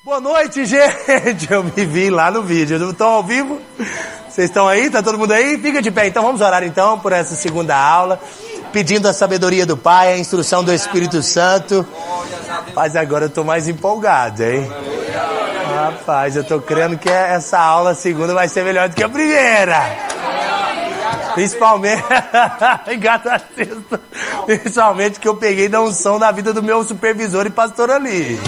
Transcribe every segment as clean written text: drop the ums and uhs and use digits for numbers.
Boa noite, gente. Eu me vi lá no vídeo. Estão ao vivo? Vocês estão aí? Tá todo mundo aí? Fica de pé. Então vamos orar então por essa segunda aula, pedindo a sabedoria do Pai, a instrução do Espírito Santo. Mas agora eu tô mais empolgado, hein? Rapaz, eu tô crendo que essa aula segunda vai ser melhor do que a primeira. Principalmente principalmente que eu peguei da unção da vida do meu supervisor e pastor ali.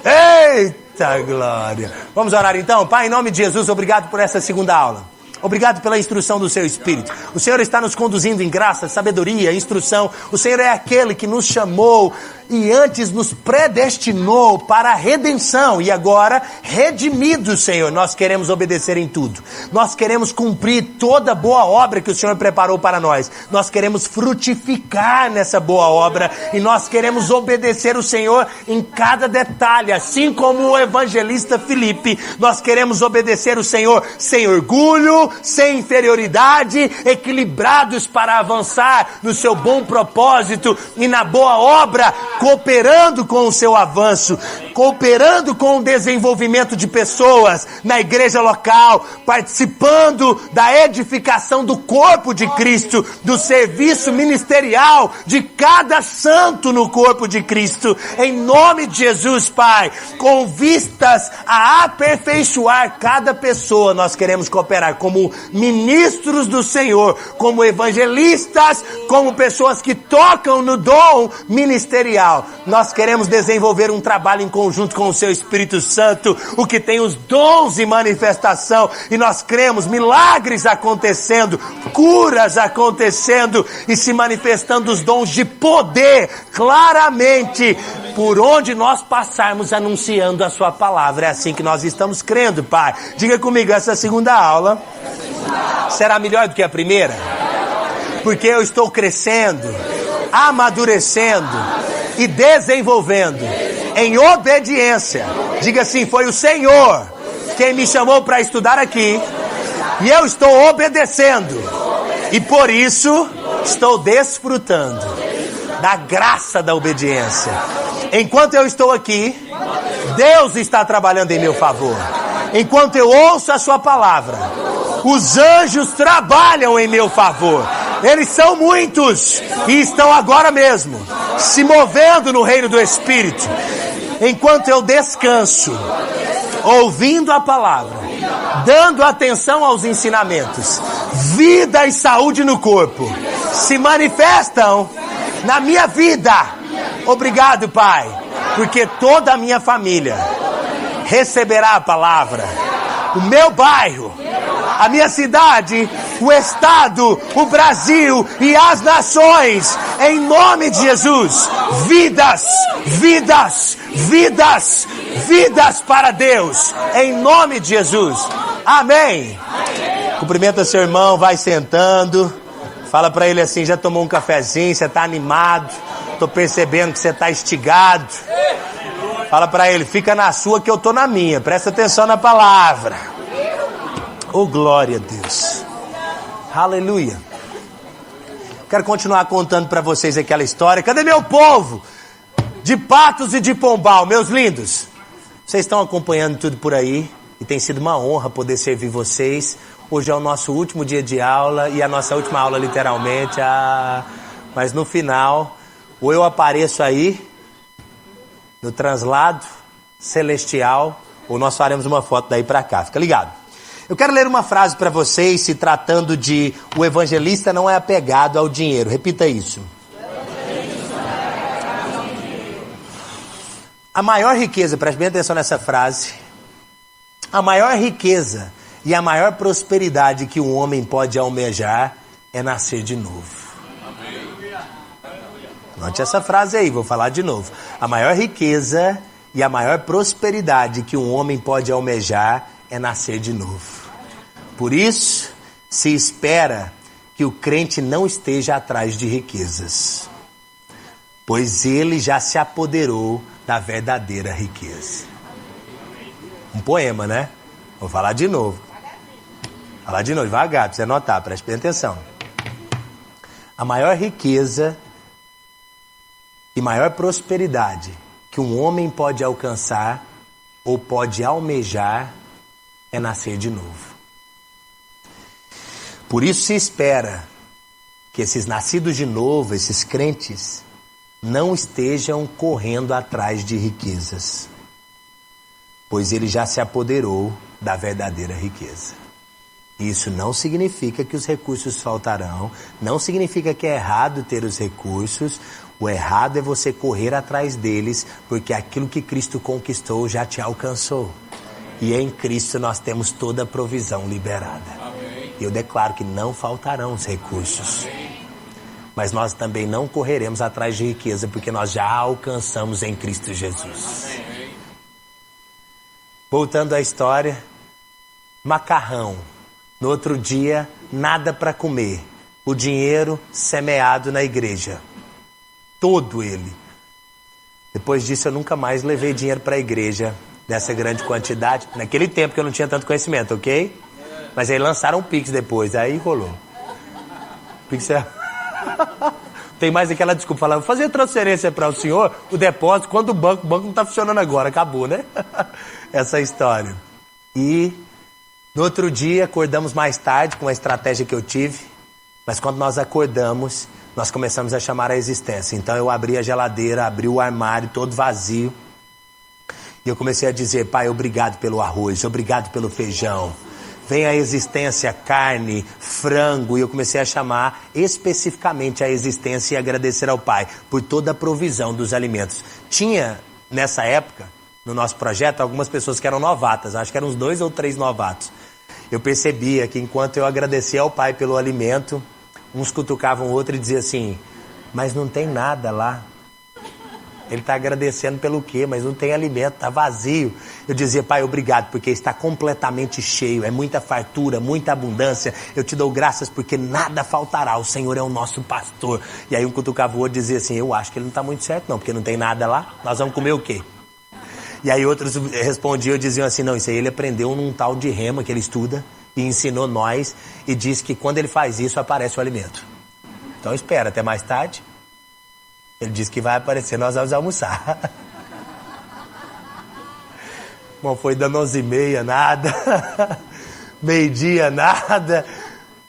Eita glória! Vamos orar então? Pai, em nome de Jesus, obrigado por essa segunda aula. Obrigado pela instrução do seu Espírito. O Senhor está nos conduzindo em graça, sabedoria, instrução. O Senhor é aquele que nos chamou e antes nos predestinou para a redenção. E agora, redimidos, Senhor, nós queremos obedecer em tudo. Nós queremos cumprir toda boa obra que o Senhor preparou para nós. Nós queremos frutificar nessa boa obra e nós queremos obedecer o Senhor em cada detalhe. Assim como o evangelista Filipe, nós queremos obedecer o Senhor sem orgulho, sem inferioridade, equilibrados para avançar no seu bom propósito e na boa obra, cooperando com o seu avanço, cooperando com o desenvolvimento de pessoas na igreja local, participando da edificação do corpo de Cristo, do serviço ministerial de cada santo no corpo de Cristo, em nome de Jesus, Pai, com vistas a aperfeiçoar cada pessoa. Nós queremos cooperar como ministros do Senhor, como evangelistas, como pessoas que tocam no dom ministerial. Nós queremos desenvolver um trabalho em conjunto com o seu Espírito Santo, o que tem os dons e manifestação, e nós cremos milagres acontecendo, curas acontecendo e se manifestando os dons de poder claramente por onde nós passarmos anunciando a sua palavra. É assim que nós estamos crendo, Pai. Diga comigo, essa segunda aula será melhor do que a primeira, porque eu estou crescendo, amadurecendo e desenvolvendo em obediência. Diga assim: foi o Senhor quem me chamou para estudar aqui e eu estou obedecendo e por isso estou desfrutando da graça da obediência. Enquanto eu estou aqui, Deus está trabalhando em meu favor. Enquanto eu ouço a sua palavra, os anjos trabalham em meu favor. Eles são muitos e estão agora mesmo se movendo no reino do Espírito. Enquanto eu descanso, ouvindo a palavra, dando atenção aos ensinamentos, vida e saúde no corpo se manifestam na minha vida. Obrigado, Pai, porque toda a minha família receberá a palavra. O meu bairro, a minha cidade, o estado, o Brasil e as nações, em nome de Jesus, vidas, vidas, vidas, vidas para Deus, em nome de Jesus. Amém. Cumprimenta seu irmão, vai sentando, fala para ele assim: já tomou um cafezinho, você está animado, estou percebendo que você está instigado. Fala para ele: fica na sua que eu tô na minha, presta atenção na palavra. Oh, glória a Deus. Aleluia. Quero continuar contando para vocês aquela história. Cadê meu povo? De Patos e de Pombal, meus lindos. Vocês estão acompanhando tudo por aí e tem sido uma honra poder servir vocês. Hoje é o nosso último dia de aula e a nossa última aula literalmente. Mas no final, ou eu apareço aí no translado celestial, ou nós faremos uma foto daí para cá. Fica ligado. Eu quero ler uma frase para vocês, se tratando de: o evangelista não é apegado ao dinheiro. Repita isso. A maior riqueza, preste bem atenção nessa frase, a maior riqueza e a maior prosperidade que um homem pode almejar é nascer de novo. Note essa frase aí, vou falar de novo. A maior riqueza e a maior prosperidade que um homem pode almejar é nascer de novo. Por isso, se espera que o crente não esteja atrás de riquezas, pois ele já se apoderou da verdadeira riqueza. Um poema, né? Vou falar de novo. Falar de novo, devagar, pra você anotar, preste bem atenção. A maior riqueza e maior prosperidade que um homem pode alcançar ou pode almejar é nascer de novo. Por isso se espera que esses nascidos de novo, esses crentes, não estejam correndo atrás de riquezas, pois ele já se apoderou da verdadeira riqueza. Isso não significa que os recursos faltarão, não significa que é errado ter os recursos. O errado é você correr atrás deles, porque aquilo que Cristo conquistou já te alcançou. E em Cristo nós temos toda a provisão liberada. E eu declaro que não faltarão os recursos. Mas nós também não correremos atrás de riqueza, porque nós já alcançamos em Cristo Jesus. Voltando à história, macarrão. No outro dia, nada para comer. O dinheiro semeado na igreja. Todo ele. Depois disso, eu nunca mais levei dinheiro para a igreja dessa grande quantidade. Naquele tempo que eu não tinha tanto conhecimento, ok? Mas aí lançaram o Pix depois, aí rolou. Pix é... Tem mais aquela desculpa, falando, fazer transferência para o senhor, o depósito, quando o banco não está funcionando agora, acabou, né? Essa história. E no outro dia, acordamos mais tarde com a estratégia que eu tive, mas quando nós acordamos, nós começamos a chamar a existência. Então eu abri a geladeira, abri o armário todo vazio, e eu comecei a dizer, Pai, obrigado pelo arroz, obrigado pelo feijão. Vem a existência, carne, frango, e eu comecei a chamar especificamente a existência e agradecer ao Pai por toda a provisão dos alimentos. Tinha, nessa época, no nosso projeto, algumas pessoas que eram novatas, acho que eram uns 2 ou 3 novatos. Eu percebia que enquanto eu agradecia ao Pai pelo alimento, uns cutucavam o outro e diziam assim, mas não tem nada lá. Ele está agradecendo pelo quê? Mas não tem alimento, está vazio. Eu dizia, Pai, obrigado, porque está completamente cheio. É muita fartura, muita abundância. Eu te dou graças porque nada faltará. O Senhor é o nosso pastor. E aí um cutucava o outro e dizia assim, eu acho que ele não está muito certo não, porque não tem nada lá. Nós vamos comer o quê? E aí outros respondiam e diziam assim, não, isso aí ele aprendeu num tal de rema que ele estuda e ensinou nós e diz que quando ele faz isso aparece o alimento. Então espera até mais tarde. Ele disse que vai aparecer, nós vamos almoçar. Bom, foi dando 11h30, nada. Meio-dia, nada.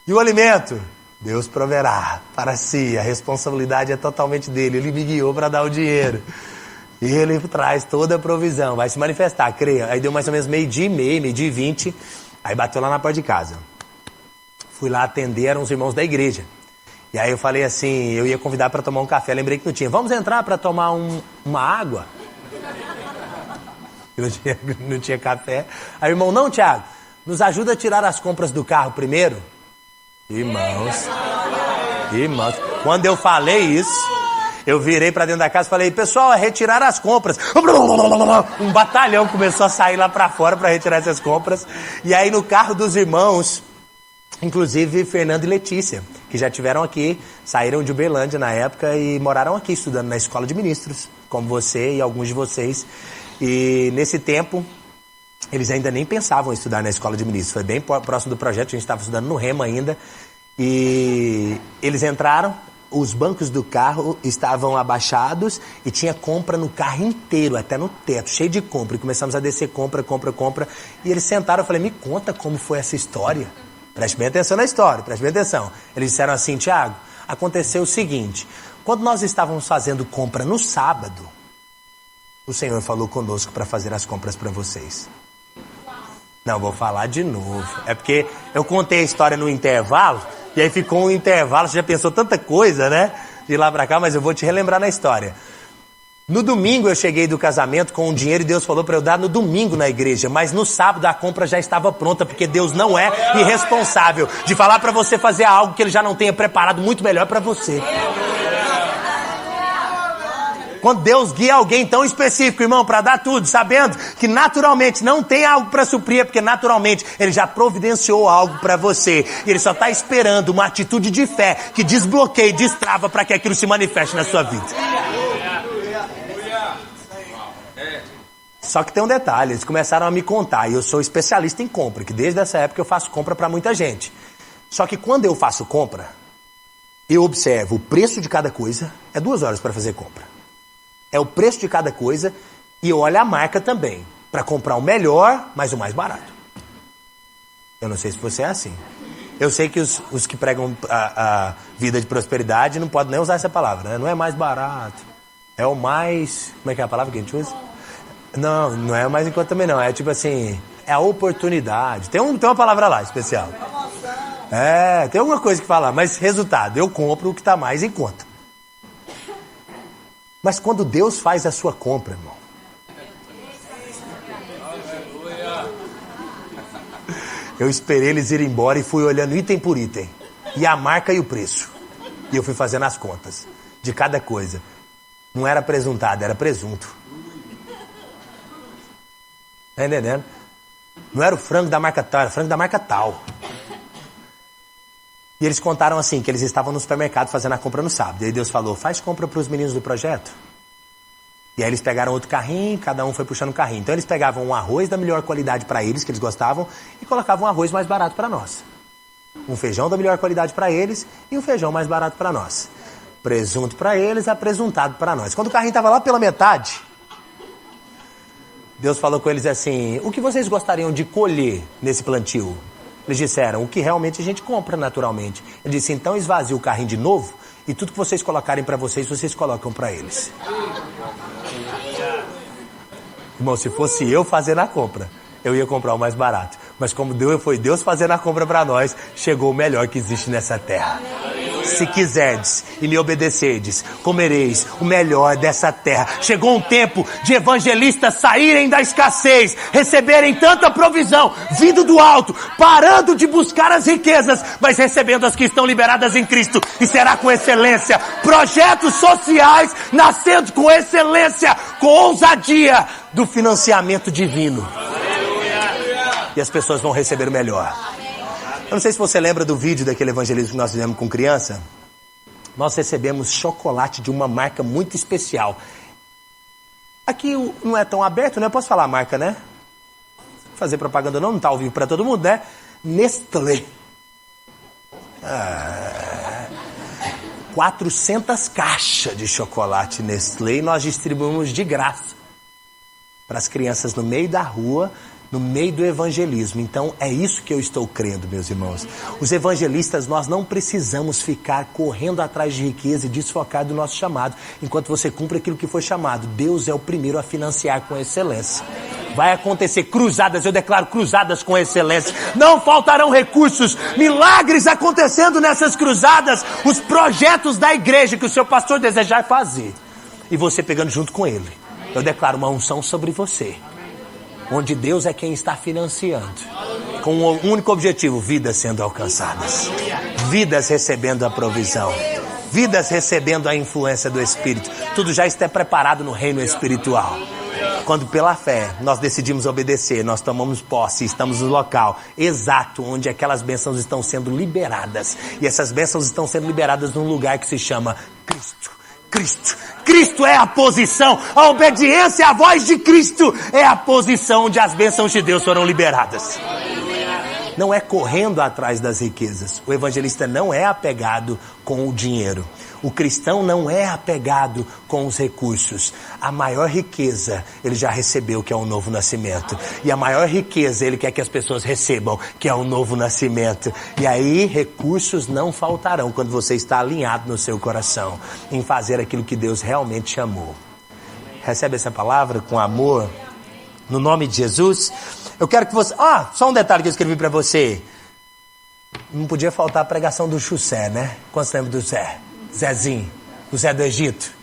E o alimento? Deus proverá para si. A responsabilidade é totalmente dele. Ele me guiou para dar o dinheiro. E ele traz toda a provisão. Vai se manifestar, creia. Aí deu mais ou menos 12h30, 12h20. Aí bateu lá na porta de casa. Fui lá atender, eram os irmãos da igreja. E aí eu falei assim, eu ia convidar para tomar um café, lembrei que não tinha. Vamos entrar para tomar uma água? Não tinha café. Aí o irmão, não, Tiago, nos ajuda a tirar as compras do carro primeiro? Irmãos, quando eu falei isso, eu virei para dentro da casa e falei, pessoal, é retirar as compras. Um batalhão começou a sair lá para fora para retirar essas compras. E aí no carro dos irmãos, inclusive Fernando e Letícia, que já tiveram aqui, saíram de Uberlândia na época e moraram aqui estudando na escola de ministros, como você e alguns de vocês. E nesse tempo, eles ainda nem pensavam em estudar na escola de ministros. Foi bem próximo do projeto, a gente estava estudando no Rema ainda. E eles entraram, os bancos do carro estavam abaixados e tinha compra no carro inteiro, até no teto, cheio de compra. E começamos a descer compra. E eles sentaram, eu falei, me conta como foi essa história. Preste bem atenção na história, preste bem atenção. Eles disseram assim, Tiago, aconteceu o seguinte, quando nós estávamos fazendo compra no sábado, o Senhor falou conosco para fazer as compras para vocês. Não, vou falar de novo. É porque eu contei a história no intervalo, e aí ficou um intervalo, você já pensou tanta coisa, né? De lá para cá, mas eu vou te relembrar na história. No domingo eu cheguei do casamento com o dinheiro e Deus falou para eu dar no domingo na igreja, mas no sábado a compra já estava pronta, porque Deus não é irresponsável de falar para você fazer algo que Ele já não tenha preparado muito melhor para você. Quando Deus guia alguém tão específico, irmão, para dar tudo, sabendo que naturalmente não tem algo para suprir, é porque naturalmente Ele já providenciou algo para você. E Ele só está esperando uma atitude de fé que desbloqueie, destrava para que aquilo se manifeste na sua vida. Só que tem um detalhe, eles começaram a me contar, e eu sou especialista em compra, que desde essa época eu faço compra para muita gente. Só que quando eu faço compra, eu observo o preço de cada coisa, é 2 horas para fazer compra. É o preço de cada coisa e eu olho a marca também. para comprar o melhor, mas o mais barato. Eu não sei se você é assim. Eu sei que os que pregam a vida de prosperidade não podem nem usar essa palavra, né? Não é mais barato. É o mais... Como é que é a palavra que a gente usa? Não, não é o mais em conta também não. É tipo assim, é a oportunidade. Tem uma palavra lá especial. Tem alguma coisa que falar, mas resultado, eu compro o que está mais em conta. Mas quando Deus faz a sua compra, irmão, eu esperei eles irem embora e fui olhando item por item. E a marca e o preço. E eu fui fazendo as contas de cada coisa. Não era presuntado, era presunto. Tá entendendo? Não era o frango da marca tal, era o frango da marca tal. E eles contaram assim, que eles estavam no supermercado fazendo a compra no sábado. E aí Deus falou, faz compra para os meninos do projeto. E aí eles pegaram outro carrinho, cada um foi puxando um carrinho. Então eles pegavam um arroz da melhor qualidade para eles, que eles gostavam, e colocavam um arroz mais barato para nós. Um feijão da melhor qualidade para eles e um feijão mais barato para nós. Presunto para eles, apresuntado para nós. Quando o carrinho estava lá pela metade, Deus falou com eles assim, o que vocês gostariam de colher nesse plantio? Eles disseram, o que realmente a gente compra naturalmente. Ele disse, então esvazie o carrinho de novo e tudo que vocês colocarem para vocês, vocês colocam para eles. Irmão, se fosse eu fazendo a compra, eu ia comprar o mais barato. Mas como foi Deus fazendo a compra para nós, chegou o melhor que existe nessa terra. Se quiserdes e me obedecerdes, comereis o melhor dessa terra. Chegou um tempo de evangelistas saírem da escassez, receberem tanta provisão, vindo do alto, parando de buscar as riquezas, mas recebendo as que estão liberadas em Cristo. E será com excelência. Projetos sociais nascendo com excelência, com ousadia do financiamento divino. E as pessoas vão receber o melhor. Eu não sei se você lembra do vídeo daquele evangelismo que nós fizemos com criança. Nós recebemos chocolate de uma marca muito especial. Aqui não é tão aberto, né? Eu posso falar a marca, né? Fazer propaganda não está ao vivo para todo mundo, né? Nestlé. 400 caixas de chocolate Nestlé e nós distribuímos de graça para as crianças no meio da rua, no meio do evangelismo. Então é isso que eu estou crendo, meus irmãos. Os evangelistas, nós não precisamos ficar correndo atrás de riqueza e desfocar do nosso chamado, enquanto você cumpre aquilo que foi chamado. Deus é o primeiro a financiar com excelência. Vai acontecer cruzadas, eu declaro cruzadas com excelência. Não faltarão recursos, milagres acontecendo nessas cruzadas, os projetos da igreja que o seu pastor desejar fazer. E você pegando junto com ele. Eu declaro uma unção sobre você, onde Deus é quem está financiando, com um único objetivo, vidas sendo alcançadas, vidas recebendo a provisão, vidas recebendo a influência do Espírito. Tudo já está preparado no reino espiritual. Quando pela fé nós decidimos obedecer, nós tomamos posse, estamos no local exato onde aquelas bênçãos estão sendo liberadas. E essas bênçãos estão sendo liberadas num lugar que se chama Cristo. Cristo é a posição, a obediência à voz de Cristo é a posição onde as bênçãos de Deus foram liberadas. Não é correndo atrás das riquezas. O evangelista não é apegado com o dinheiro. O cristão não é apegado com os recursos. A maior riqueza ele já recebeu, que é o novo nascimento. E a maior riqueza ele quer que as pessoas recebam, que é o novo nascimento. E aí recursos não faltarão quando você está alinhado no seu coração em fazer aquilo que Deus realmente chamou. Recebe essa palavra com amor, no nome de Jesus. Eu quero que você... só um detalhe que eu escrevi para você. Não podia faltar a pregação do José, né? Quantos lembram do Zé? Zezinho, o Zé do Egito.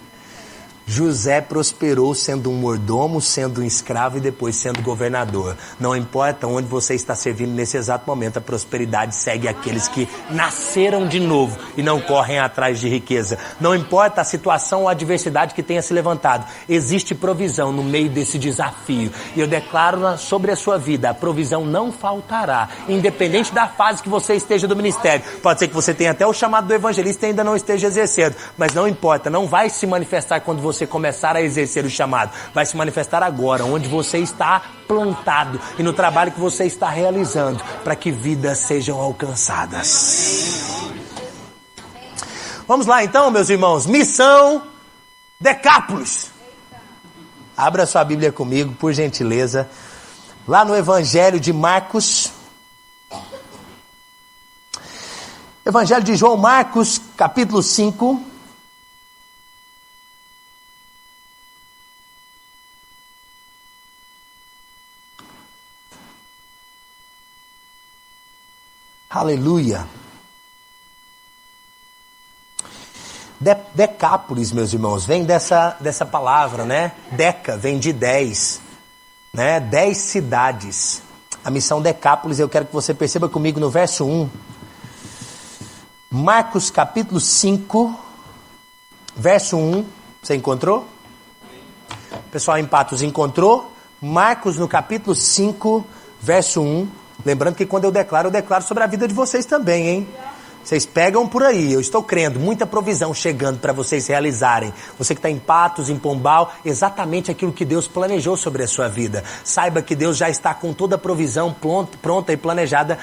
José prosperou sendo um mordomo, sendo um escravo e depois sendo governador. Não importa onde você está servindo nesse exato momento, a prosperidade segue aqueles que nasceram de novo e não correm atrás de riqueza. Não importa a situação ou a adversidade que tenha se levantado, existe provisão no meio desse desafio. E eu declaro sobre a sua vida, a provisão não faltará, independente da fase que você esteja do ministério. Pode ser que você tenha até o chamado do evangelista e ainda não esteja exercendo, mas não importa, não vai se manifestar quando você começar a exercer o chamado. Vai se manifestar agora, onde você está plantado e no trabalho que você está realizando, para que vidas sejam alcançadas. Vamos lá então, meus irmãos. Missão Decápolis. Abra sua Bíblia comigo, por gentileza. Lá no Evangelho de Marcos. Evangelho de João Marcos, capítulo 5. Aleluia. Decápolis, meus irmãos, vem dessa palavra, né? Deca, vem de 10, né? 10 cidades. A missão Decápolis, eu quero que você perceba comigo no verso 1. Marcos capítulo 5, verso 1. Você encontrou? O pessoal em Patos encontrou? Marcos no capítulo 5, verso 1. Lembrando que quando eu declaro sobre a vida de vocês também, hein? Vocês pegam por aí, eu estou crendo, muita provisão chegando para vocês realizarem. Você que está em Patos, em Pombal, exatamente aquilo que Deus planejou sobre a sua vida. Saiba que Deus já está com toda a provisão pronta e planejada,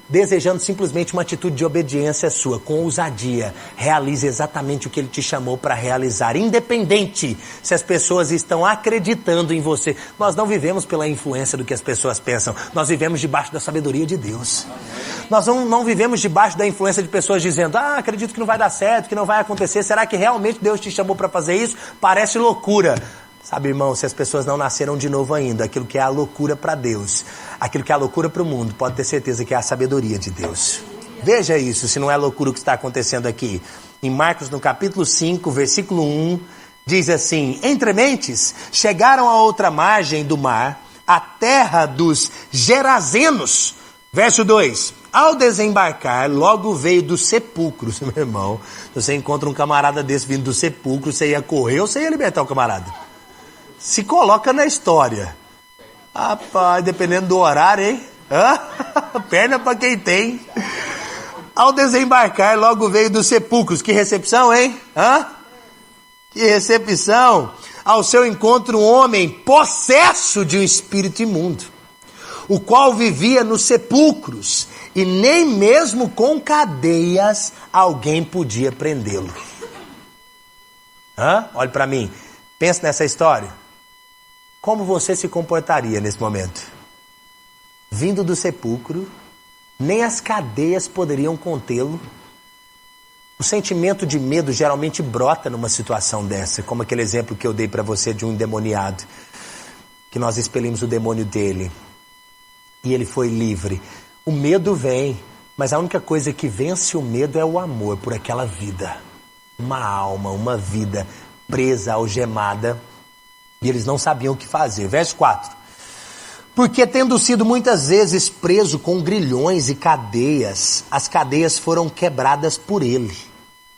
desejando simplesmente uma atitude de obediência sua, com ousadia. Realize exatamente o que Ele te chamou para realizar, independente se as pessoas estão acreditando em você. Nós não vivemos pela influência do que as pessoas pensam, nós vivemos debaixo da sabedoria de Deus. Nós não vivemos debaixo da influência de pessoas dizendo, acredito que não vai dar certo, que não vai acontecer. Será que realmente Deus te chamou para fazer isso? Parece loucura. Sabe, irmão, se as pessoas não nasceram de novo ainda, aquilo que é a loucura para Deus, aquilo que é a loucura para o mundo, pode ter certeza que é a sabedoria de Deus. Veja isso, se não é loucura o que está acontecendo aqui. Em Marcos, no capítulo 5, versículo 1, diz assim: Entre mentes, chegaram a outra margem do mar, a terra dos Gerazenos. Verso 2, ao desembarcar, logo veio dos sepulcros. Meu irmão, se você encontra um camarada desse vindo do sepulcro, você ia correr ou você ia libertar o camarada? Se coloca na história. Rapaz, dependendo do horário, hein? Perna pra quem tem. Ao desembarcar, logo veio dos sepulcros. Que recepção, hein? Que recepção. Ao seu encontro, um homem possesso de um espírito imundo, o qual vivia nos sepulcros, e nem mesmo com cadeias alguém podia prendê-lo. Olhe para mim, pensa nessa história. Como você se comportaria nesse momento? Vindo do sepulcro, nem as cadeias poderiam contê-lo. O sentimento de medo geralmente brota numa situação dessa, como aquele exemplo que eu dei para você de um endemoniado, que nós expelimos o demônio dele e ele foi livre. O medo vem, mas a única coisa que vence o medo é o amor por aquela vida. Uma alma, uma vida presa, algemada, e eles não sabiam o que fazer. Verso 4. Porque tendo sido muitas vezes preso com grilhões e cadeias, as cadeias foram quebradas por ele,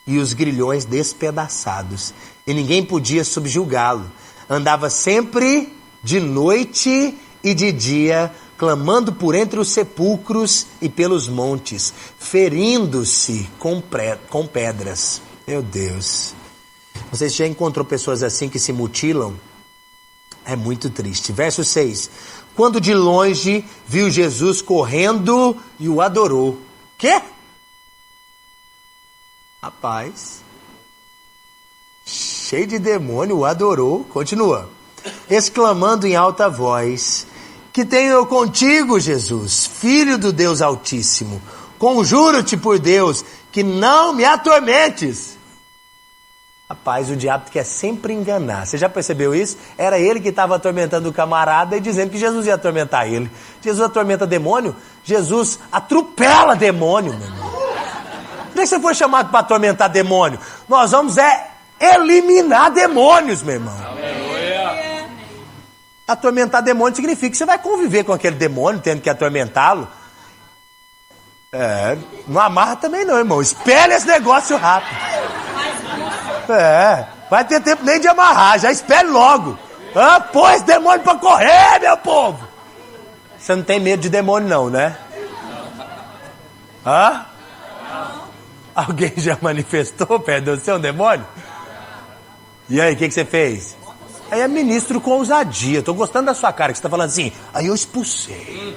e os grilhões despedaçados, e ninguém podia subjugá-lo. Andava sempre de noite e de dia, clamando por entre os sepulcros e pelos montes, ferindo-se com pedras. Meu Deus. Você já encontrou pessoas assim que se mutilam? É muito triste. Verso 6. Quando de longe viu Jesus correndo e o adorou. Quê? Rapaz. Cheio de demônio, o adorou. Continua. Exclamando em alta voz: Que tenho eu contigo, Jesus, Filho do Deus Altíssimo? Conjuro-te por Deus que não me atormentes. Rapaz, o diabo quer sempre enganar. Você já percebeu isso? Era ele que estava atormentando o camarada e dizendo que Jesus ia atormentar ele. Jesus atormenta demônio? Jesus atropela demônio, meu irmão. Por que você foi chamado para atormentar demônio? Nós vamos eliminar demônios, meu irmão. Aleluia. Atormentar demônio significa que você vai conviver com aquele demônio, tendo que atormentá-lo. Não amarra também não, irmão. Espelha esse negócio rápido. Vai ter tempo nem de amarrar, já espere logo. Põe esse demônio pra correr, meu povo. Você não tem medo de demônio não, né? Alguém já manifestou perto de você um demônio? E aí, o que você fez? Aí é ministro com ousadia. Tô gostando da sua cara, que você tá falando assim. Aí eu expulsei.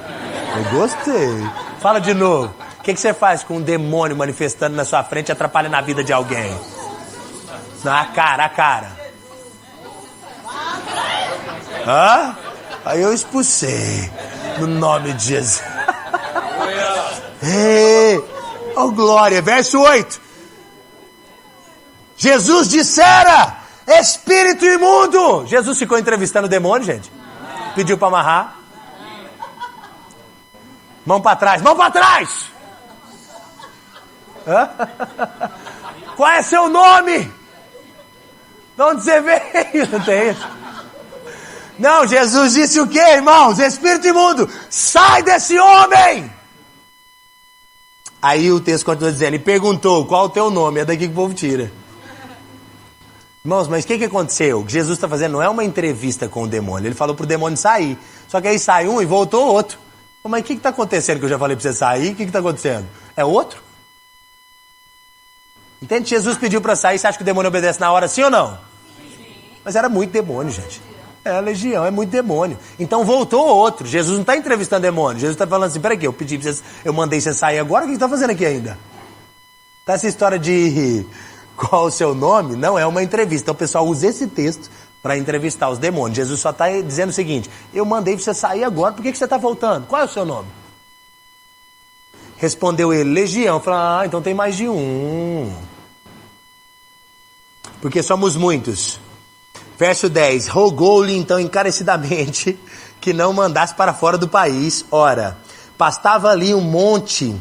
Eu gostei. Fala de novo. O que você faz com um demônio manifestando na sua frente e atrapalha na vida de alguém? Na cara, a cara. Hã? Aí eu expulsei. No nome de Jesus. Ei, oh glória. Verso 8. Jesus dissera: espírito imundo. Jesus ficou entrevistando o demônio, gente. Pediu para amarrar. Mão para trás, mão para trás. Hã? Qual é seu nome? De onde você veio? Não tem isso. Não, Jesus disse o quê, irmãos? Espírito imundo, sai desse homem! Aí o texto continua dizendo, ele perguntou, qual o teu nome? É daqui que o povo tira. Irmãos, mas o que aconteceu? O que Jesus está fazendo não é uma entrevista com o demônio. Ele falou pro demônio sair. Só que aí sai um e voltou outro. Mas o que está acontecendo que eu já falei para você sair? O que está acontecendo? É outro? Entende? Jesus pediu para sair. Você acha que o demônio obedece na hora, sim ou não? Sim. Mas era muito demônio, gente. É a legião, é muito demônio. Então voltou outro. Jesus não está entrevistando demônio. Jesus está falando assim, peraí, eu pedi para vocês, eu mandei você sair agora, o que você está fazendo aqui ainda? Tá essa história de qual o seu nome não é uma entrevista. Então o pessoal usa esse texto para entrevistar os demônios. Jesus só está dizendo o seguinte, eu mandei você sair agora, por que você está voltando? Qual é o seu nome? Respondeu ele, legião. Falou, então tem mais de um. Porque somos muitos. Verso 10, rogou-lhe então encarecidamente que não mandasse para fora do país. Ora, pastava ali um monte,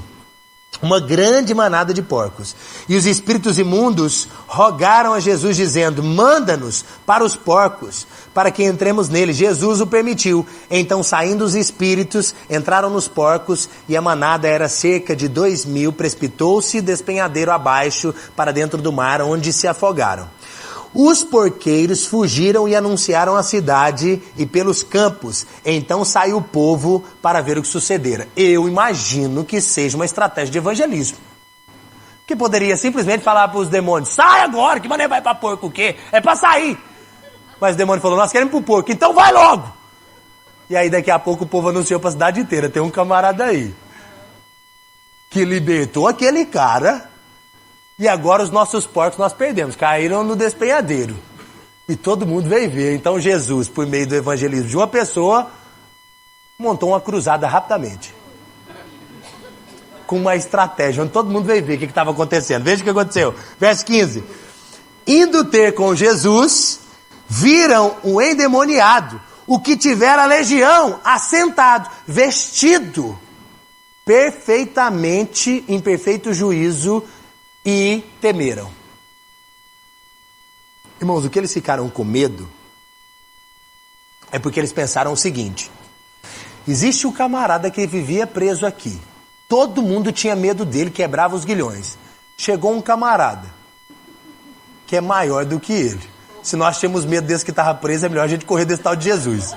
uma grande manada de porcos. E os espíritos imundos rogaram a Jesus dizendo, manda-nos para os porcos, para que entremos neles. Jesus o permitiu. Então saindo os espíritos, entraram nos porcos, e a manada era cerca de 2.000, precipitou-se despenhadeiro abaixo para dentro do mar, onde se afogaram. Os porqueiros fugiram e anunciaram a cidade e pelos campos. Então saiu o povo para ver o que sucedera. Eu imagino que seja uma estratégia de evangelismo. Que poderia simplesmente falar para os demônios, sai agora, que maneira vai para porco o quê? É para sair. Mas o demônio falou, nós queremos ir para o porco, então vai logo. E aí daqui a pouco o povo anunciou para a cidade inteira, tem um camarada aí que libertou aquele cara. E agora os nossos porcos nós perdemos, caíram no despenhadeiro. E todo mundo veio ver. Então Jesus, por meio do evangelismo de uma pessoa, montou uma cruzada rapidamente. Com uma estratégia, onde todo mundo veio ver o que estava acontecendo. Veja o que aconteceu. Verso 15. Indo ter com Jesus, viram o endemoniado, o que tivera a legião, assentado, vestido, perfeitamente, em perfeito juízo, e temeram. Irmãos, o que eles ficaram com medo é porque eles pensaram o seguinte, existe um camarada que vivia preso aqui, todo mundo tinha medo dele, quebrava os guilhões. Chegou um camarada que é maior do que ele. Se nós tínhamos medo desse que estava preso, é melhor a gente correr desse tal de Jesus,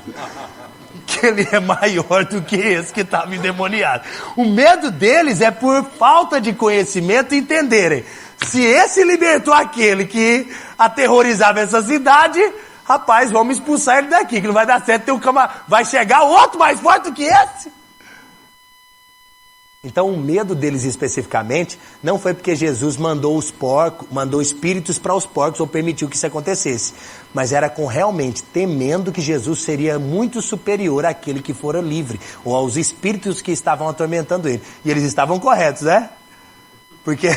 que ele é maior do que esse que estava endemoniado. O medo deles é por falta de conhecimento entenderem. Se esse libertou aquele que aterrorizava essa cidade, rapaz, vamos expulsar ele daqui, que não vai dar certo, vai chegar outro mais forte do que esse. Então o medo deles especificamente não foi porque Jesus mandou espíritos para os porcos ou permitiu que isso acontecesse, mas era com realmente temendo que Jesus seria muito superior àquele que fora livre, ou aos espíritos que estavam atormentando ele. E eles estavam corretos, né? Porque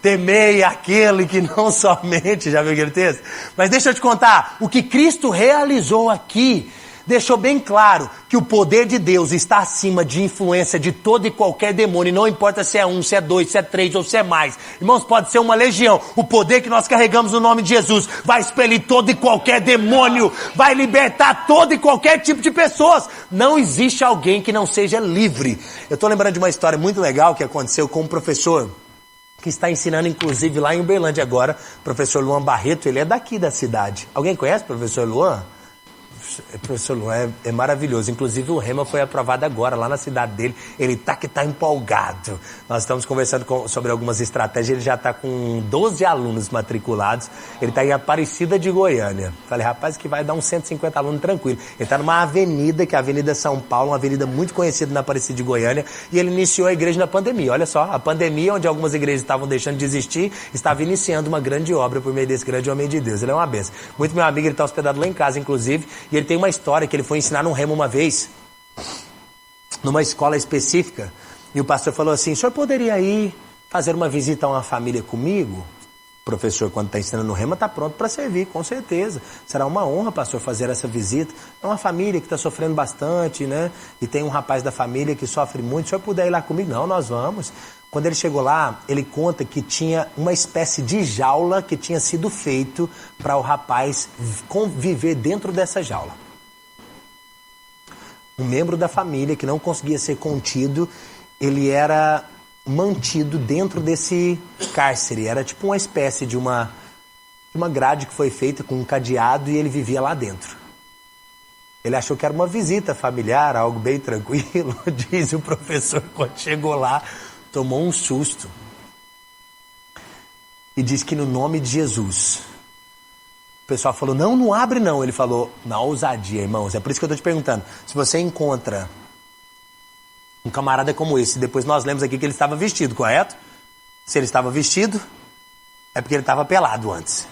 temei aquele que não somente, já viu aquele texto? Mas deixa eu te contar, o que Cristo realizou aqui deixou bem claro que o poder de Deus está acima de influência de todo e qualquer demônio. Não importa se é um, se é dois, se é três ou se é mais. Irmãos, pode ser uma legião. O poder que nós carregamos no nome de Jesus vai expelir todo e qualquer demônio. Vai libertar todo e qualquer tipo de pessoas. Não existe alguém que não seja livre. Eu estou lembrando de uma história muito legal que aconteceu com um professor que está ensinando, inclusive, lá em Uberlândia agora. Professor Luan Barreto, ele é daqui da cidade. Alguém conhece o professor Luan? Professor Luan, é maravilhoso. Inclusive o Rema foi aprovado agora, lá na cidade dele. Ele tá empolgado. Nós estamos conversando sobre algumas estratégias. Ele já está com 12 alunos matriculados. Ele está em Aparecida de Goiânia. Falei, rapaz, que vai dar uns 150 alunos tranquilo. Ele está numa avenida, que é a Avenida São Paulo, uma avenida muito conhecida na Aparecida de Goiânia. E ele iniciou a igreja na pandemia. Olha só, a pandemia, onde algumas igrejas estavam deixando de existir, estava iniciando uma grande obra por meio desse grande homem de Deus. Ele é uma benção. Muito meu amigo, ele está hospedado lá em casa, inclusive. E ele tem uma história que ele foi ensinar num remo uma vez, numa escola específica, e o pastor falou assim, o senhor poderia ir fazer uma visita a uma família comigo? O professor, quando está ensinando no remo, está pronto para servir, com certeza. Será uma honra, pastor, fazer essa visita. É uma família que está sofrendo bastante, né? E tem um rapaz da família que sofre muito. Se o senhor puder ir lá comigo? Não, nós vamos. Quando ele chegou lá, ele conta que tinha uma espécie de jaula que tinha sido feito para o rapaz conviver dentro dessa jaula. Um membro da família que não conseguia ser contido, ele era mantido dentro desse cárcere. Era tipo uma espécie de uma grade que foi feita com um cadeado e ele vivia lá dentro. Ele achou que era uma visita familiar, algo bem tranquilo. Diz o professor, quando chegou lá, tomou um susto. E diz que no nome de Jesus... O pessoal falou, não abre não. Ele falou, na ousadia, irmãos. É por isso que eu estou te perguntando. Se você encontra um camarada como esse, depois nós lemos aqui que ele estava vestido, correto? Se ele estava vestido, é porque ele estava pelado antes.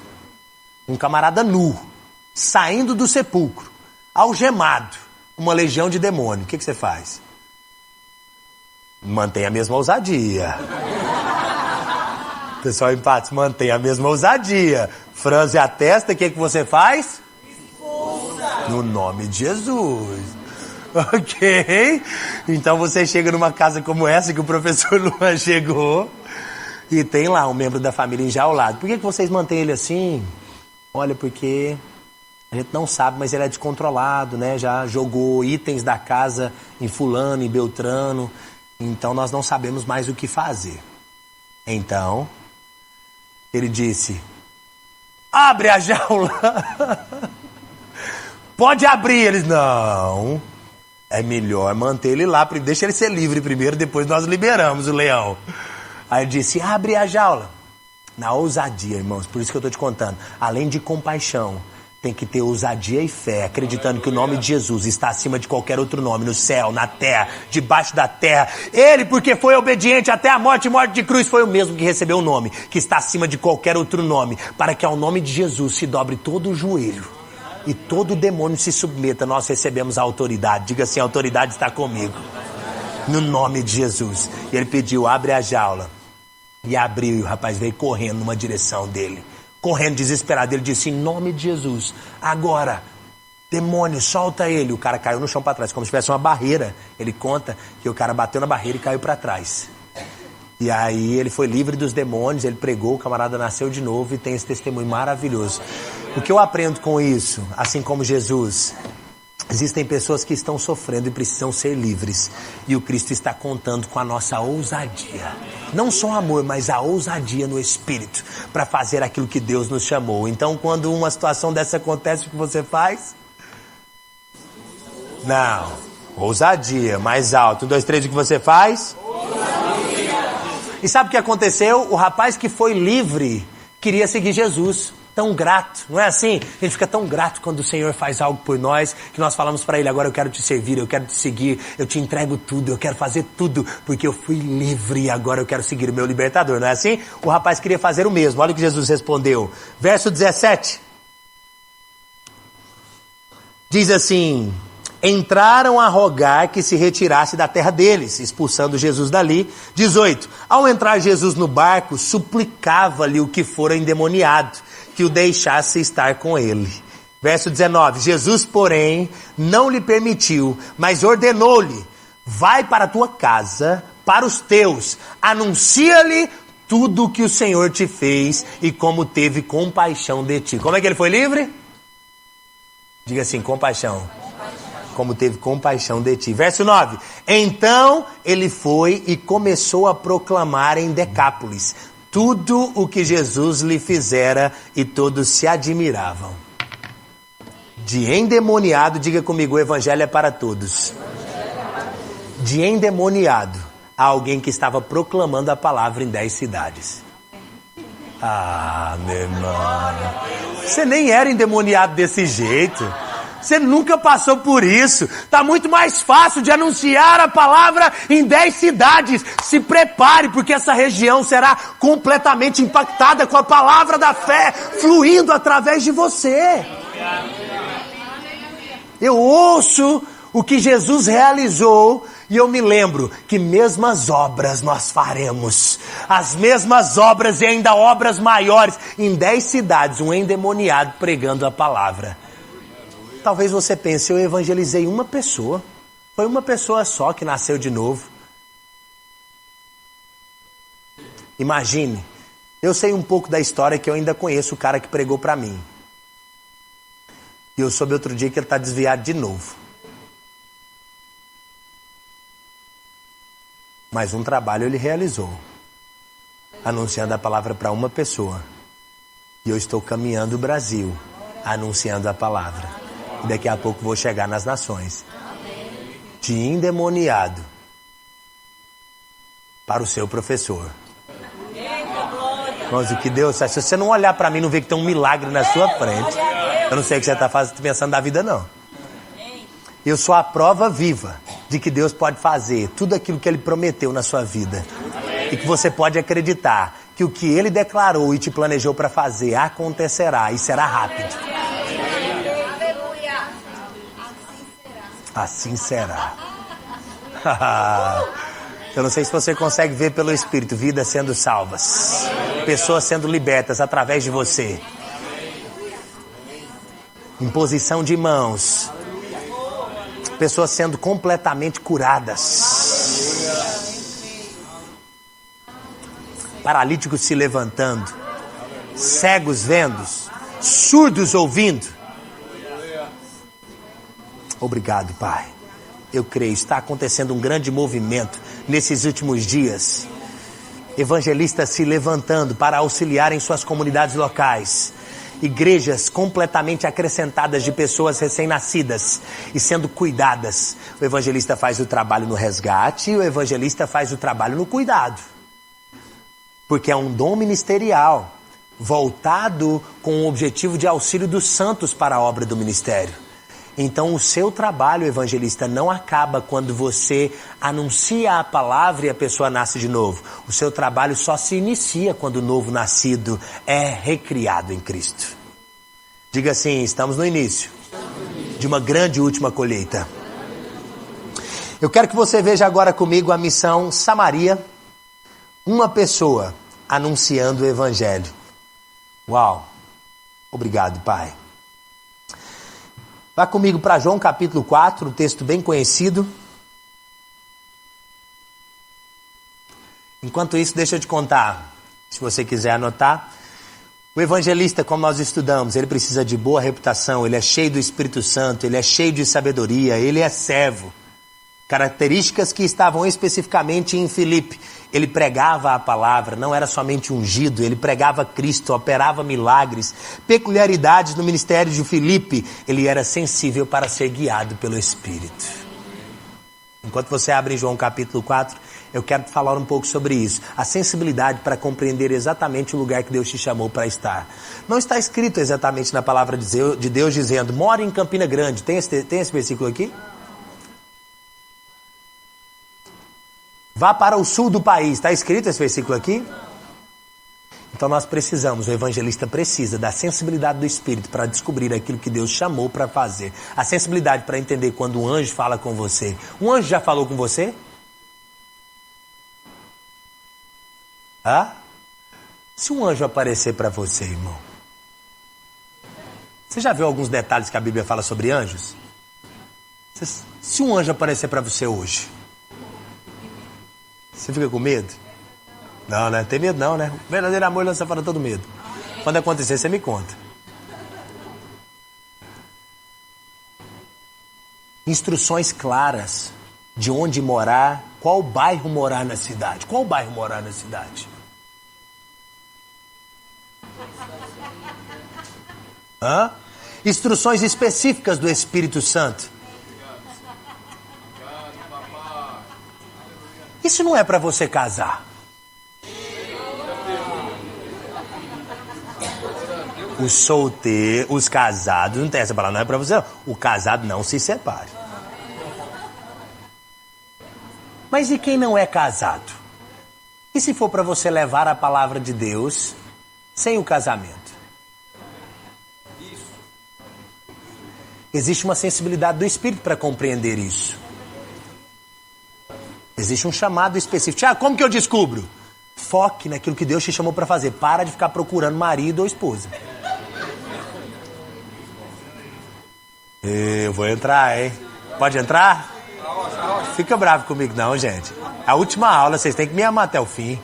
Um camarada nu, saindo do sepulcro, algemado, uma legião de demônio. O que você faz? Mantém a mesma ousadia. Pessoal em Patos, mantém a mesma ousadia. Franze a testa, o que você faz? Expulsa. No nome de Jesus. Ok? Então você chega numa casa como essa que o professor Luan chegou e tem lá um membro da família enjaulado. Por que vocês mantêm ele assim? Olha, porque a gente não sabe, mas ele é descontrolado, né? Já jogou itens da casa em fulano, em beltrano. Então nós não sabemos mais o que fazer. Então, ele disse... Abre a jaula. Pode abrir. Eles, não. É melhor manter ele lá. Deixa ele ser livre primeiro, depois nós liberamos o leão. Aí ele disse, abre a jaula. Na ousadia, irmãos. Por isso que eu estou te contando. Além de compaixão, tem que ter ousadia e fé, acreditando que o nome de Jesus está acima de qualquer outro nome, no céu, na terra, debaixo da terra. Ele, porque foi obediente até a morte e morte de cruz, foi o mesmo que recebeu o nome, que está acima de qualquer outro nome, para que ao nome de Jesus se dobre todo o joelho e todo demônio se submeta. Nós recebemos a autoridade. Diga assim, a autoridade está comigo. No nome de Jesus. E ele pediu, abre a jaula. E abriu, e o rapaz veio correndo numa direção dele. Correndo desesperado, ele disse, em nome de Jesus, agora, demônio, solta ele. O cara caiu no chão para trás, como se tivesse uma barreira. Ele conta que o cara bateu na barreira e caiu para trás. E aí ele foi livre dos demônios, ele pregou, o camarada nasceu de novo e tem esse testemunho maravilhoso. O que eu aprendo com isso, assim como Jesus... Existem pessoas que estão sofrendo e precisam ser livres. E o Cristo está contando com a nossa ousadia. Não só o amor, mas a ousadia no Espírito. Para fazer aquilo que Deus nos chamou. Então, quando uma situação dessa acontece, o que você faz? Não. Ousadia. Mais alto. 1, 2, 3, o que você faz? Ousadia. E sabe o que aconteceu? O rapaz que foi livre queria seguir Jesus. Tão grato, não é assim? A gente fica tão grato quando o Senhor faz algo por nós, que nós falamos para Ele, agora eu quero te servir, eu quero te seguir, eu te entrego tudo, eu quero fazer tudo, porque eu fui livre e agora eu quero seguir o meu libertador, não é assim? O rapaz queria fazer o mesmo, olha o que Jesus respondeu. Verso 17. Diz assim, entraram a rogar que se retirasse da terra deles, expulsando Jesus dali. 18. Ao entrar Jesus no barco, suplicava-lhe o que fora endemoniado, que o deixasse estar com ele. Verso 19, Jesus, porém, não lhe permitiu, mas ordenou-lhe, vai para a tua casa, para os teus, anuncia-lhe tudo o que o Senhor te fez e como teve compaixão de ti. Como é que ele foi livre? Diga assim, compaixão. Como teve compaixão de ti. Verso 9, então ele foi e começou a proclamar em Decápolis tudo o que Jesus lhe fizera e todos se admiravam. De endemoniado, diga comigo, o evangelho é para todos. De endemoniado a alguém que estava proclamando a palavra em 10 cidades. Ah, meu irmão, você nem era endemoniado desse jeito. Você nunca passou por isso. Está muito mais fácil de anunciar a palavra em 10 cidades. Se prepare, porque essa região será completamente impactada com a palavra da fé fluindo através de você. Eu ouço o que Jesus realizou e eu me lembro que mesmas obras nós faremos. As mesmas obras e ainda obras maiores. Em 10 cidades, um endemoniado pregando a palavra. Talvez você pense, eu evangelizei uma pessoa. Foi uma pessoa só que nasceu de novo. Imagine, eu sei um pouco da história que eu ainda conheço o cara que pregou para mim. E eu soube outro dia que ele está desviado de novo. Mas um trabalho ele realizou. Anunciando a palavra para uma pessoa. E eu estou caminhando o Brasil, anunciando a palavra. E daqui a pouco vou chegar nas nações. De endemoniado para o seu professor. Irmãos, o que Deus faz? Se você não olhar para mim, não ver que tem um milagre na sua frente, eu não sei o que você está pensando da vida, não. Eu sou a prova viva de que Deus pode fazer tudo aquilo que Ele prometeu na sua vida. E que você pode acreditar que o que Ele declarou e te planejou para fazer acontecerá e será rápido. Assim será. Eu não sei se você consegue ver pelo Espírito vidas sendo salvas, pessoas sendo libertas através de você. Imposição de mãos, pessoas sendo completamente curadas, paralíticos se levantando, cegos vendo, surdos ouvindo. Obrigado, Pai. Eu creio, está acontecendo um grande movimento nesses últimos dias. Evangelistas se levantando para auxiliar em suas comunidades locais. Igrejas completamente acrescentadas de pessoas recém-nascidas e sendo cuidadas. O evangelista faz o trabalho no resgate e o evangelista faz o trabalho no cuidado. Porque é um dom ministerial voltado com o objetivo de auxílio dos santos para a obra do ministério. Então o seu trabalho, evangelista, não acaba quando você anuncia a palavra e a pessoa nasce de novo. O seu trabalho só se inicia quando o novo nascido é recriado em Cristo. Diga assim, estamos no início de uma grande última colheita. Eu quero que você veja agora comigo a missão Samaria, uma pessoa anunciando o evangelho. Uau! Obrigado, Pai. Vá comigo para João capítulo 4, um texto bem conhecido. Enquanto isso, deixa eu te contar, se você quiser anotar. O evangelista, como nós estudamos, ele precisa de boa reputação, ele é cheio do Espírito Santo, ele é cheio de sabedoria, ele é servo. Características que estavam especificamente em Filipe. Ele pregava a palavra, não era somente ungido, ele pregava Cristo, operava milagres. Peculiaridades no ministério de Filipe, ele era sensível para ser guiado pelo Espírito. Enquanto você abre em João capítulo 4, eu quero falar um pouco sobre isso. A sensibilidade para compreender exatamente o lugar que Deus te chamou para estar. Não está escrito exatamente na palavra de Deus dizendo, mora em Campina Grande. Tem esse versículo aqui? Vá para o sul do país. Está escrito esse versículo aqui? Então nós precisamos, o evangelista precisa da sensibilidade do Espírito para descobrir aquilo que Deus chamou para fazer. A sensibilidade para entender quando um anjo fala com você. Um anjo já falou com você? Se um anjo aparecer para você, irmão. Você já viu alguns detalhes que a Bíblia fala sobre anjos? Se um anjo aparecer para você hoje, você fica com medo? Não, né? Tem medo não, né? O verdadeiro amor lança fora todo medo. Quando acontecer, você me conta. Instruções claras de onde morar, qual bairro morar na cidade. Qual bairro morar na cidade? Instruções específicas do Espírito Santo. Isso não é para você casar. Os solteiros, os casados, não tem essa palavra, não é para você. O casado não se separe. Mas e quem não é casado? E se for para você levar a palavra de Deus sem o casamento? Existe uma sensibilidade do Espírito para compreender isso. Existe um chamado específico. Tiago, como que eu descubro? Foque naquilo que Deus te chamou para fazer. Para de ficar procurando marido ou esposa. Eu vou entrar, hein? Pode entrar? Fica bravo comigo não, gente. É a última aula, vocês têm que me amar até o fim.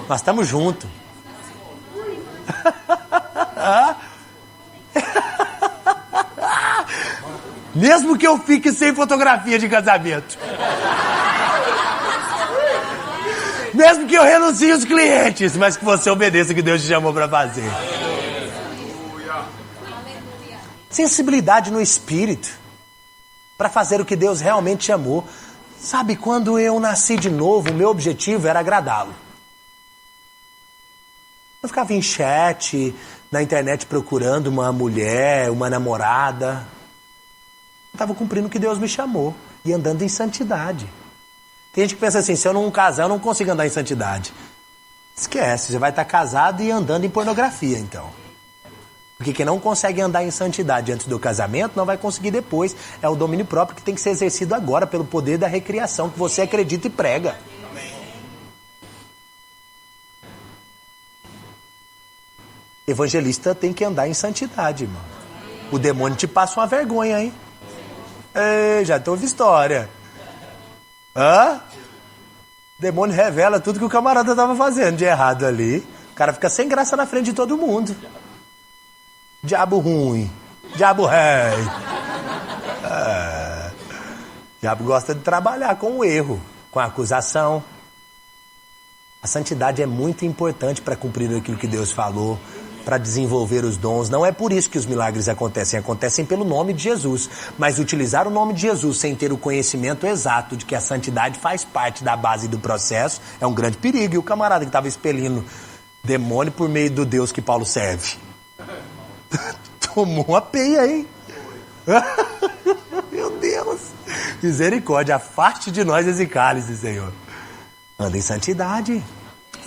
Nós estamos juntos. Mesmo que eu fique sem fotografia de casamento. Mesmo que eu renuncie os clientes, mas que você obedeça o que Deus te chamou para fazer. Sensibilidade no espírito para fazer o que Deus realmente chamou. Sabe, quando eu nasci de novo, o meu objetivo era agradá-lo. Eu ficava em chat, na internet procurando uma mulher, uma namorada. Eu estava cumprindo o que Deus me chamou e andando em santidade. Tem gente que pensa assim, se eu não casar, eu não consigo andar em santidade. Esquece, você vai estar casado e andando em pornografia, então. Porque quem não consegue andar em santidade antes do casamento, não vai conseguir depois. É o domínio próprio que tem que ser exercido agora, pelo poder da recriação, que você acredita e prega. Evangelista tem que andar em santidade, irmão. O demônio te passa uma vergonha, hein? Ei, já te ouvi história. Hã? O demônio revela tudo que o camarada estava fazendo de errado ali. O cara fica sem graça na frente de todo mundo. Diabo ruim. Diabo rei. O diabo gosta de trabalhar com o erro, com a acusação. A santidade é muito importante para cumprir aquilo que Deus falou, para desenvolver os dons. Não é por isso que os milagres acontecem. Acontecem pelo nome de Jesus. Mas utilizar o nome de Jesus sem ter o conhecimento exato de que a santidade faz parte da base do processo é um grande perigo. E o camarada que estava expelindo demônio por meio do Deus que Paulo serve tomou uma peia, hein? Meu Deus! Misericórdia, afaste de nós esse cálice, Senhor. Anda em santidade.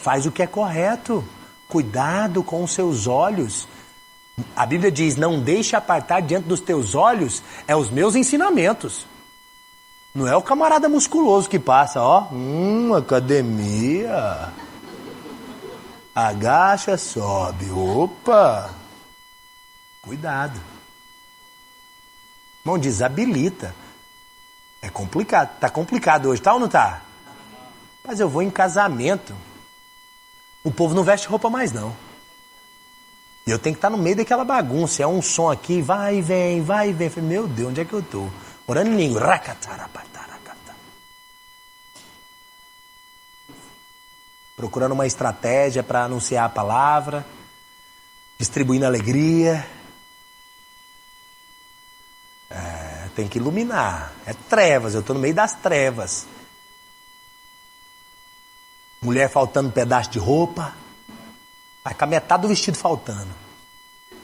Faz o que é correto. Cuidado com os seus olhos. A Bíblia diz, não deixe apartar diante dos teus olhos os meus ensinamentos. Não é o camarada musculoso que passa, ó. Academia. Agacha, sobe. Opa! Cuidado. Irmão, desabilita. É complicado. Tá complicado hoje, tá ou não tá? Mas eu vou em casamento. O povo não veste roupa mais, não. E eu tenho que estar no meio daquela bagunça. É um som aqui, vai e vem, vai e vem. Eu falei, meu Deus, onde é que eu tô? Orando em língua. Procurando uma estratégia para anunciar a palavra. Distribuindo alegria. Tem que iluminar. É trevas, eu tô no meio das trevas. Mulher faltando um pedaço de roupa. Vai com a metade do vestido faltando.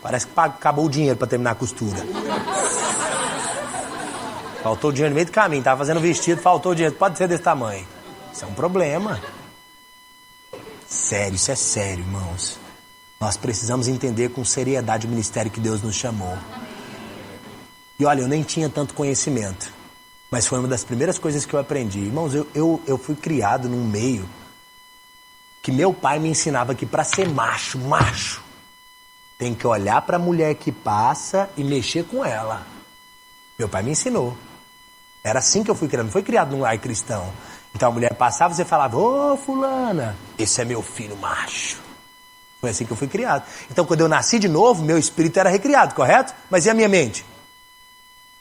Parece que acabou o dinheiro para terminar a costura. Faltou o dinheiro no meio do caminho. Tava fazendo vestido, faltou o dinheiro. Pode ser desse tamanho. Isso é um problema. Sério, isso é sério, irmãos. Nós precisamos entender com seriedade o ministério que Deus nos chamou. E olha, eu nem tinha tanto conhecimento. Mas foi uma das primeiras coisas que eu aprendi. Irmãos, eu fui criado num meio que meu pai me ensinava que para ser macho, tem que olhar para a mulher que passa e mexer com ela. Meu pai me ensinou. Era assim que eu fui criado. Não foi criado num lar cristão. Então a mulher passava e você falava, ô fulana, esse é meu filho macho. Foi assim que eu fui criado. Então quando eu nasci de novo, meu espírito era recriado, correto? Mas e a minha mente?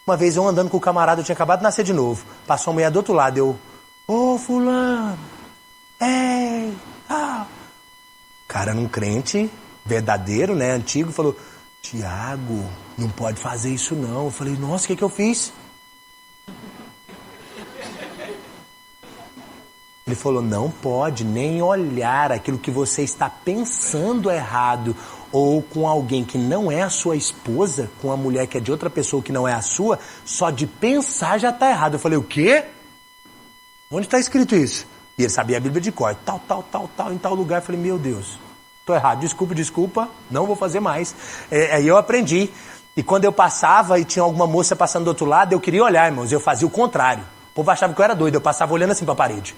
Uma vez eu andando com o camarada, eu tinha acabado de nascer de novo. Passou uma mulher do outro lado, eu, ô fulano, ei, ah. Cara, num crente verdadeiro, né, antigo, falou, Tiago, não pode fazer isso não. Eu falei, nossa, o que eu fiz? Ele falou, não pode nem olhar aquilo que você está pensando errado, ou com alguém que não é a sua esposa, com uma mulher que é de outra pessoa que não é a sua, só de pensar já está errado. Eu falei, o quê? Onde está escrito isso? E ele sabia a Bíblia de cor, tal, em tal lugar. Eu falei, meu Deus, estou errado, desculpa, não vou fazer mais. Aí eu aprendi. E quando eu passava e tinha alguma moça passando do outro lado, eu queria olhar, irmãos, eu fazia o contrário. O povo achava que eu era doido, eu passava olhando assim para a parede.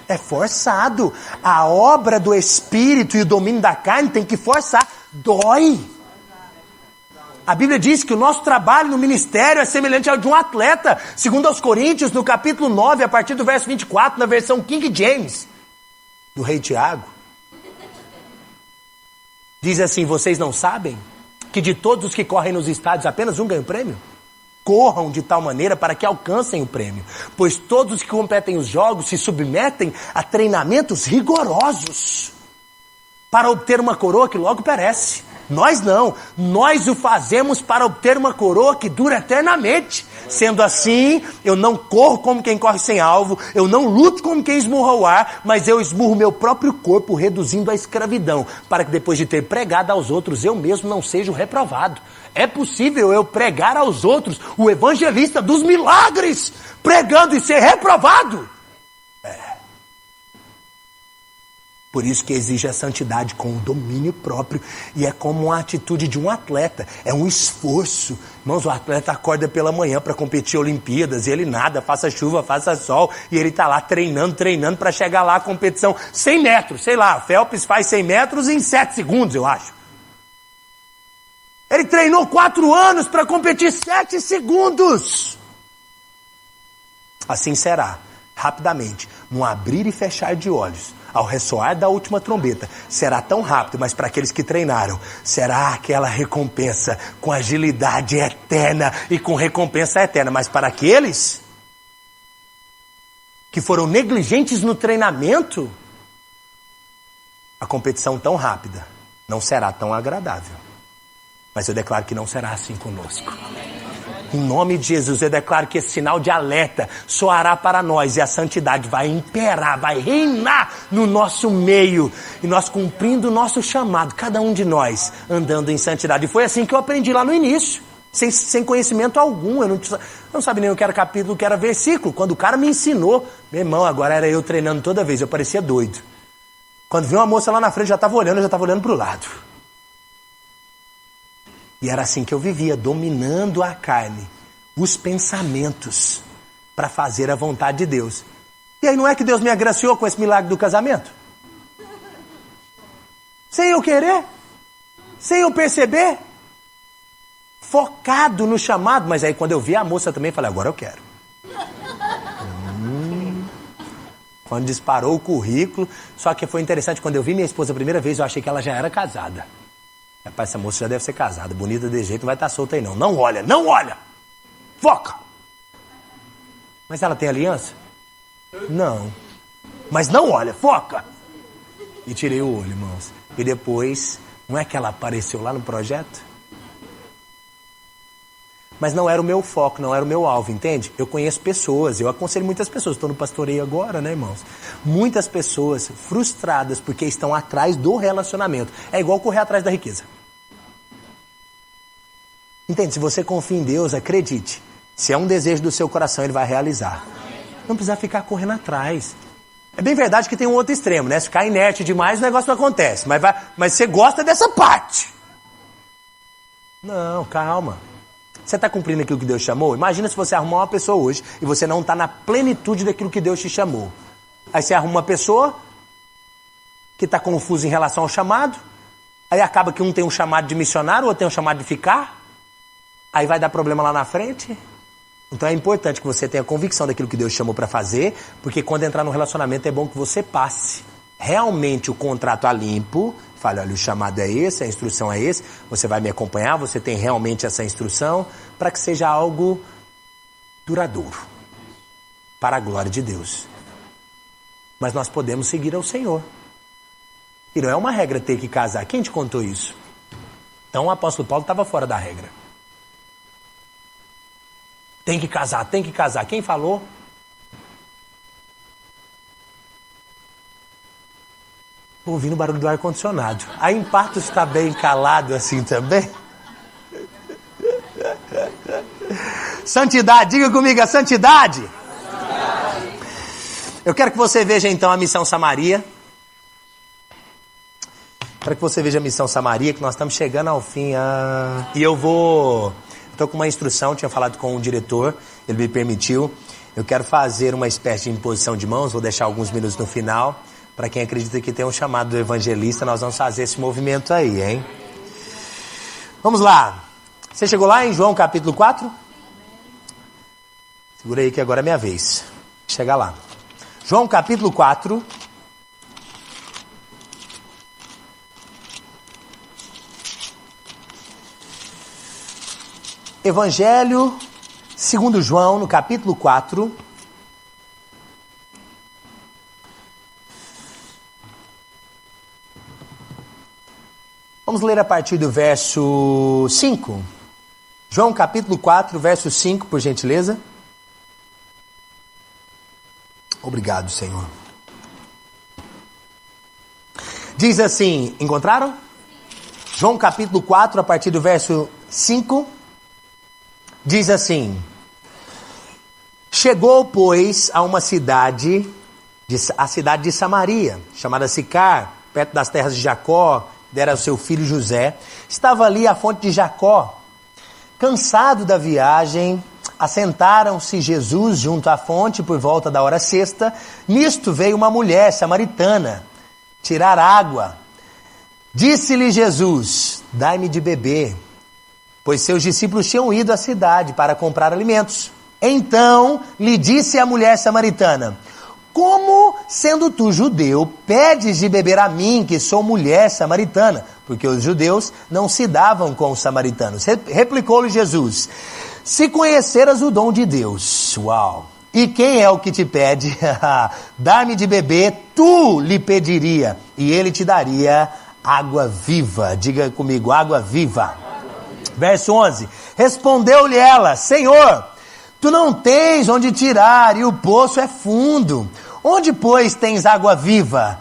É forçado. A obra do Espírito e o domínio da carne tem que forçar. Dói. A Bíblia diz que o nosso trabalho no ministério é semelhante ao de um atleta. Segundo aos Coríntios, no capítulo 9, a partir do verso 24, na versão King James, do rei Tiago. Diz assim, vocês não sabem que de todos os que correm nos estádios apenas um ganha o prêmio? Corram de tal maneira para que alcancem o prêmio, pois todos os que competem os jogos se submetem a treinamentos rigorosos para obter uma coroa que logo perece. Nós não, nós o fazemos para obter uma coroa que dura eternamente. Sendo assim, eu não corro como quem corre sem alvo, eu não luto como quem esmurra o ar, mas eu esmurro meu próprio corpo, reduzindo a escravidão, para que depois de ter pregado aos outros, eu mesmo não seja o reprovado. É possível eu pregar aos outros, o evangelista dos milagres, pregando e ser reprovado? Por isso que exige a santidade com o domínio próprio. E é como uma atitude de um atleta. É um esforço. Irmãos, o atleta acorda pela manhã para competir Olimpíadas. E ele nada, faça chuva, faça sol. E ele está lá treinando para chegar lá à competição. 100 metros, sei lá. Phelps faz 100 metros em 7 segundos, eu acho. Ele treinou 4 anos para competir 7 segundos. Assim será, rapidamente, num abrir e fechar de olhos. Ao ressoar da última trombeta, será tão rápido, mas para aqueles que treinaram, será aquela recompensa com agilidade eterna e com recompensa eterna. Mas para aqueles que foram negligentes no treinamento, a competição tão rápida não será tão agradável. Mas eu declaro que não será assim conosco. Em nome de Jesus, eu declaro que esse sinal de alerta soará para nós e a santidade vai imperar, vai reinar no nosso meio. E nós cumprindo o nosso chamado, cada um de nós andando em santidade. E foi assim que eu aprendi lá no início, sem conhecimento algum. Eu não sabia nem o que era capítulo, o que era versículo. Quando o cara me ensinou, meu irmão, agora era eu treinando toda vez, eu parecia doido. Quando vi uma moça lá na frente, eu já estava olhando para o lado. E era assim que eu vivia, dominando a carne, os pensamentos, para fazer a vontade de Deus. E aí não é que Deus me agraciou com esse milagre do casamento? Sem eu querer, sem eu perceber, focado no chamado. Mas aí quando eu vi a moça também, falei, agora eu quero. Quando disparou o currículo, só que foi interessante, quando eu vi minha esposa a primeira vez, eu achei que ela já era casada. Rapaz, essa moça já deve ser casada, bonita desse jeito, não vai estar solta aí não. Não olha! Foca! Mas ela tem aliança? Não. Mas não olha, foca! E tirei o olho, irmãos. E depois, não é que ela apareceu lá no projeto? Mas não era o meu foco, não era o meu alvo, entende? Eu conheço pessoas, eu aconselho muitas pessoas, estou no pastoreio agora, né, irmãos? Muitas pessoas frustradas porque estão atrás do relacionamento. É igual correr atrás da riqueza. Entende? Se você confia em Deus, acredite. Se é um desejo do seu coração, Ele vai realizar. Não precisa ficar correndo atrás. É bem verdade que tem um outro extremo, né? Se ficar inerte demais, o negócio não acontece. Mas você gosta dessa parte. Não, calma. Você está cumprindo aquilo que Deus chamou? Imagina se você arrumar uma pessoa hoje e você não está na plenitude daquilo que Deus te chamou. Aí você arruma uma pessoa que está confusa em relação ao chamado. Aí acaba que um tem um chamado de missionário, o outro tem um chamado de ficar. Aí vai dar problema lá na frente. Então é importante que você tenha convicção daquilo que Deus chamou para fazer, porque quando entrar no relacionamento é bom que você passe realmente o contrato a limpo. Fale, olha, o chamado é esse, a instrução é esse, você vai me acompanhar, você tem realmente essa instrução, para que seja algo duradouro, para a glória de Deus. Mas nós podemos seguir ao Senhor. E não é uma regra ter que casar. Quem te contou isso? Então o apóstolo Paulo estava fora da regra. Tem que casar, tem que casar. Quem falou? Ouvindo o barulho do ar-condicionado. Aí em Patos está bem calado assim também. Santidade, diga comigo, a santidade. Eu quero que você veja então a missão Samaria. Quero que você veja a missão Samaria, que nós estamos chegando ao fim. E eu estou com uma instrução, tinha falado com o diretor, ele me permitiu. Eu quero fazer uma espécie de imposição de mãos, vou deixar alguns minutos no final. Para quem acredita que tem um chamado do evangelista, nós vamos fazer esse movimento aí, hein? Vamos lá. Você chegou lá em João capítulo 4? Segura aí que agora é minha vez. Chega lá. João capítulo 4. Evangelho segundo João, no capítulo 4. Vamos ler a partir do verso 5. João capítulo 4, verso 5, por gentileza. Obrigado, Senhor. Diz assim, encontraram? João capítulo 4, a partir do verso 5. Diz assim: chegou, pois, a uma cidade, a cidade de Samaria, chamada Sicar, perto das terras de Jacó, dera ao seu filho José. Estava ali a fonte de Jacó. Cansado da viagem, assentaram-se Jesus junto à fonte por volta da hora sexta. Nisto veio uma mulher samaritana tirar água. Disse-lhe Jesus: dai-me de beber. Pois seus discípulos tinham ido à cidade para comprar alimentos. Então lhe disse a mulher samaritana: como, sendo tu judeu, pedes de beber a mim, que sou mulher samaritana? Porque os judeus não se davam com os samaritanos. Replicou-lhe Jesus: se conheceras o dom de Deus, uau! E quem é o que te pede? Dá-me de beber, tu lhe pediria, e ele te daria água viva. Diga comigo, água viva. Verso 11, respondeu-lhe ela: Senhor, tu não tens onde tirar, e o poço é fundo. Onde, pois, tens água viva?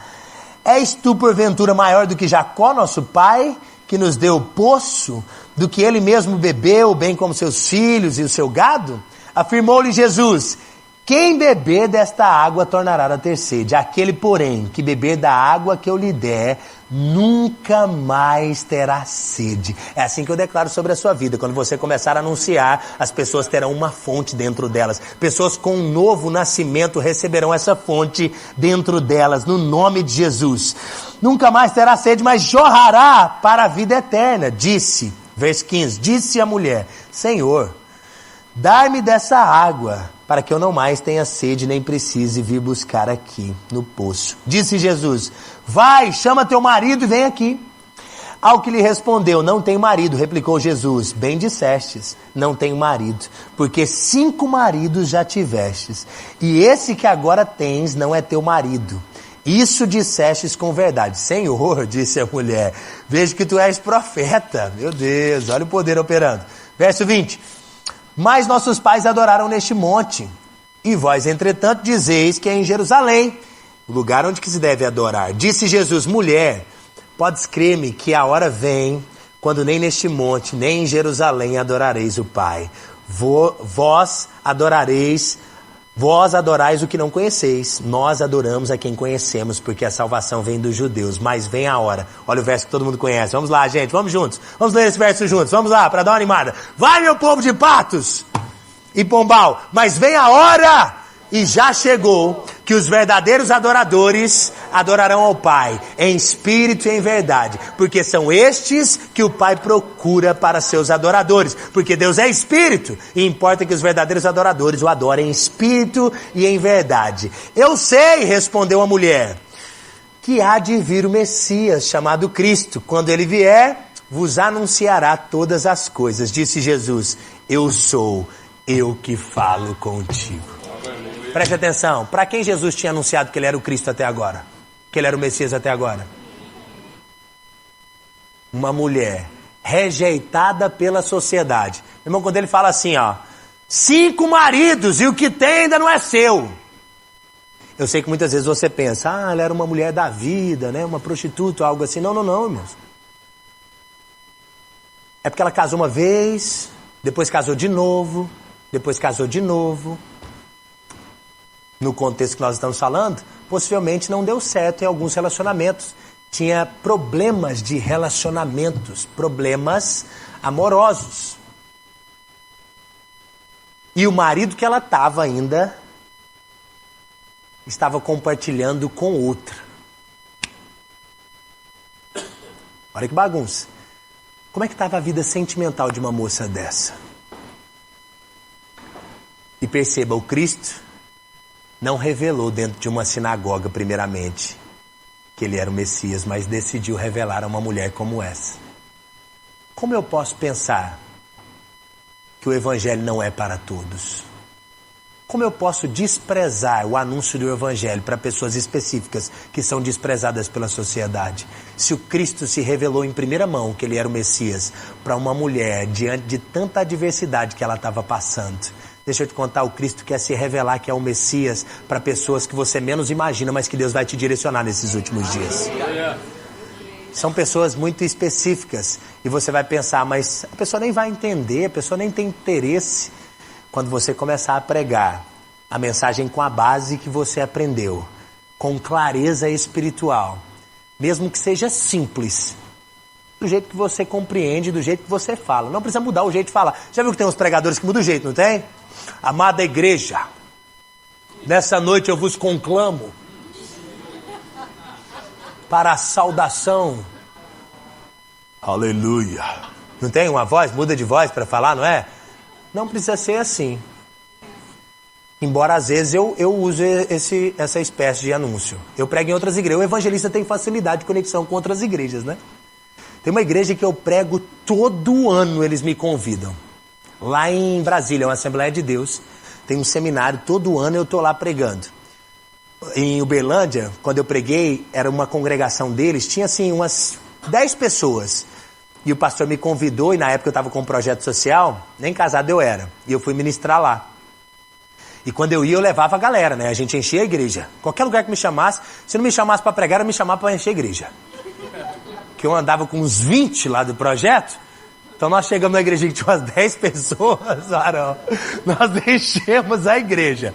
És tu, porventura, maior do que Jacó, nosso pai, que nos deu o poço, do que ele mesmo bebeu, bem como seus filhos e o seu gado? Afirmou-lhe Jesus: quem beber desta água tornará a ter sede. Aquele, porém, que beber da água que eu lhe der, nunca mais terá sede. É assim que eu declaro sobre a sua vida. Quando você começar a anunciar, as pessoas terão uma fonte dentro delas. Pessoas com um novo nascimento receberão essa fonte dentro delas, no nome de Jesus. Nunca mais terá sede, mas jorrará para a vida eterna. Disse, verso 15, disse a mulher: Senhor, dai-me dessa água, para que eu não mais tenha sede, nem precise vir buscar aqui no poço. Disse Jesus: vai, chama teu marido e vem aqui. Ao que lhe respondeu: não tenho marido. Replicou Jesus: bem dissestes, não tenho marido, porque 5 maridos já tivestes, e esse que agora tens não é teu marido. Isso dissestes com verdade. Senhor, disse a mulher, vejo que tu és profeta. Meu Deus, olha o poder operando. Verso 20. Mas nossos pais adoraram neste monte, e vós, entretanto, dizeis que é em Jerusalém, o lugar onde que se deve adorar. Disse Jesus: mulher, podes crer-me que a hora vem, quando nem neste monte, nem em Jerusalém adorareis o Pai. Vós adorais o que não conheceis, nós adoramos a quem conhecemos, porque a salvação vem dos judeus, mas vem a hora. Olha o verso que todo mundo conhece. Vamos lá, gente, vamos juntos. Vamos ler esse verso juntos, vamos lá, para dar uma animada. Vai, meu povo de Patos e Pombal, mas vem a hora, e já chegou, que os verdadeiros adoradores adorarão ao Pai, em espírito e em verdade, porque são estes que o Pai procura para seus adoradores, porque Deus é espírito, e importa que os verdadeiros adoradores o adorem em espírito e em verdade. Eu sei, respondeu a mulher, que há de vir o Messias, chamado Cristo. Quando ele vier, vos anunciará todas as coisas. Disse Jesus: eu sou eu que falo contigo. Preste atenção, para quem Jesus tinha anunciado que ele era o Cristo até agora? Que ele era o Messias até agora? uma mulher rejeitada pela sociedade. Meu irmão, quando ele fala assim, ó, 5 maridos e o que tem ainda não é seu. Eu sei que muitas vezes você pensa, ela era uma mulher da vida, né? Uma prostituta, algo assim. Não, irmãos. É porque ela casou uma vez, depois casou de novo, depois casou de novo. No contexto que nós estamos falando, possivelmente não deu certo em alguns relacionamentos. Tinha problemas de relacionamentos, problemas amorosos. E o marido que ela estava ainda estava compartilhando com outra. Olha que bagunça. Como é que estava a vida sentimental de uma moça dessa? E perceba, o Cristo não revelou dentro de uma sinagoga, primeiramente, que ele era o Messias, mas decidiu revelar a uma mulher como essa. Como eu posso pensar que o Evangelho não é para todos? Como eu posso desprezar o anúncio do Evangelho para pessoas específicas que são desprezadas pela sociedade? Se o Cristo se revelou em primeira mão que ele era o Messias para uma mulher diante de tanta adversidade que ela estava passando. Deixa eu te contar, o Cristo quer se revelar que é o Messias para pessoas que você menos imagina, mas que Deus vai te direcionar nesses últimos dias. São pessoas muito específicas e você vai pensar, mas a pessoa nem vai entender, a pessoa nem tem interesse. Quando você começar a pregar a mensagem com a base que você aprendeu, com clareza espiritual, mesmo que seja simples, do jeito que você compreende, do jeito que você fala. Não precisa mudar o jeito de falar. Já viu que tem uns pregadores que mudam o jeito, não tem? Amada igreja, nessa noite eu vos conclamo para a saudação. Aleluia. Não tem uma voz? Muda de voz para falar, não é? Não precisa ser assim. Embora às vezes eu use essa espécie de anúncio. Eu prego em outras igrejas. O evangelista tem facilidade de conexão com outras igrejas, né? Tem uma igreja que eu prego todo ano, eles me convidam. Lá em Brasília, é uma Assembleia de Deus. Tem um seminário, todo ano eu estou lá pregando. Em Uberlândia, quando eu preguei, era uma congregação deles, tinha assim umas 10 pessoas. E o pastor me convidou, e na época eu estava com um projeto social, nem casado eu era. E eu fui ministrar lá. E quando eu ia, eu levava a galera, né? A gente enchia a igreja. Qualquer lugar que me chamasse, se não me chamasse para pregar, eu me chamava para encher a igreja. Que eu andava com uns 20 lá do projeto. Então nós chegamos na igreja que tinha umas 10 pessoas, Arão. Nós enchemos a igreja.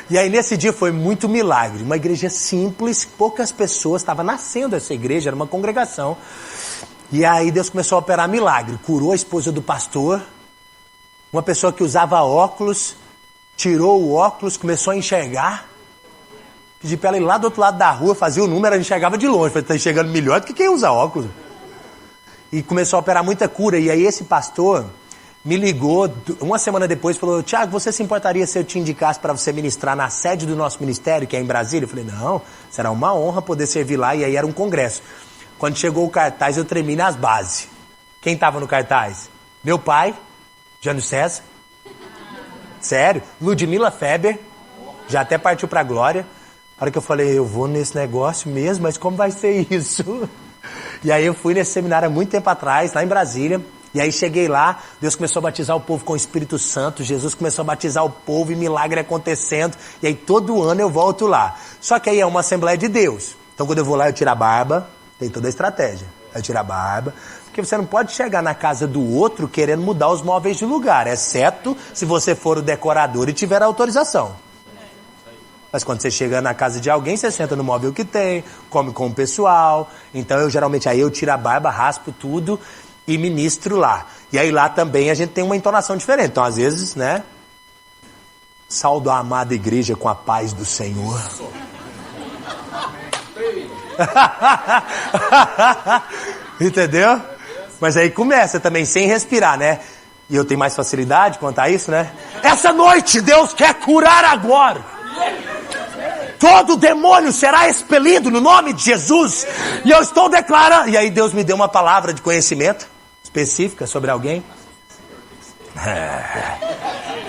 E aí nesse dia foi muito milagre. Uma igreja simples, poucas pessoas, estava nascendo essa igreja, era uma congregação. E aí Deus começou a operar milagre. Curou a esposa do pastor. Uma pessoa que usava óculos, tirou o óculos, começou a enxergar. Pedi para ela ir lá do outro lado da rua, fazia o número, ela enxergava de longe. Falei, tá enxergando melhor do que quem usa óculos. E começou a operar muita cura. E aí esse pastor me ligou uma semana depois e falou, Tiago, você se importaria se eu te indicasse para você ministrar na sede do nosso ministério, que é em Brasília? Eu falei, não, será uma honra poder servir lá. E aí era um congresso. Quando chegou o cartaz, eu tremi nas bases. Quem estava no cartaz? Meu pai, Jânio César. Sério? Ludmila Feber. Já até partiu para a glória. A hora que eu falei, eu vou nesse negócio mesmo, mas como vai ser isso? E aí eu fui nesse seminário há muito tempo atrás, lá em Brasília. E aí cheguei lá, Deus começou a batizar o povo com o Espírito Santo. Jesus começou a batizar o povo e milagre acontecendo. E aí todo ano eu volto lá. Só que aí é uma Assembleia de Deus. Então quando eu vou lá, eu tiro a barba. Tem toda a estratégia. Eu tiro a barba. Porque você não pode chegar na casa do outro querendo mudar os móveis de lugar. Exceto se você for o decorador e tiver a autorização. Mas quando você chega na casa de alguém, você senta no móvel que tem, come com o pessoal. Então eu geralmente aí eu tiro a barba, raspo tudo e ministro lá. E aí lá também a gente tem uma entonação diferente. Então às vezes, né? Saúdo a amada igreja com a paz do Senhor. Entendeu? Mas aí começa também sem respirar, né? E eu tenho mais facilidade quanto a isso, né? Essa noite Deus quer curar agora. Todo demônio será expelido no nome de Jesus. E eu estou declarando. E aí Deus me deu uma palavra de conhecimento específica sobre alguém.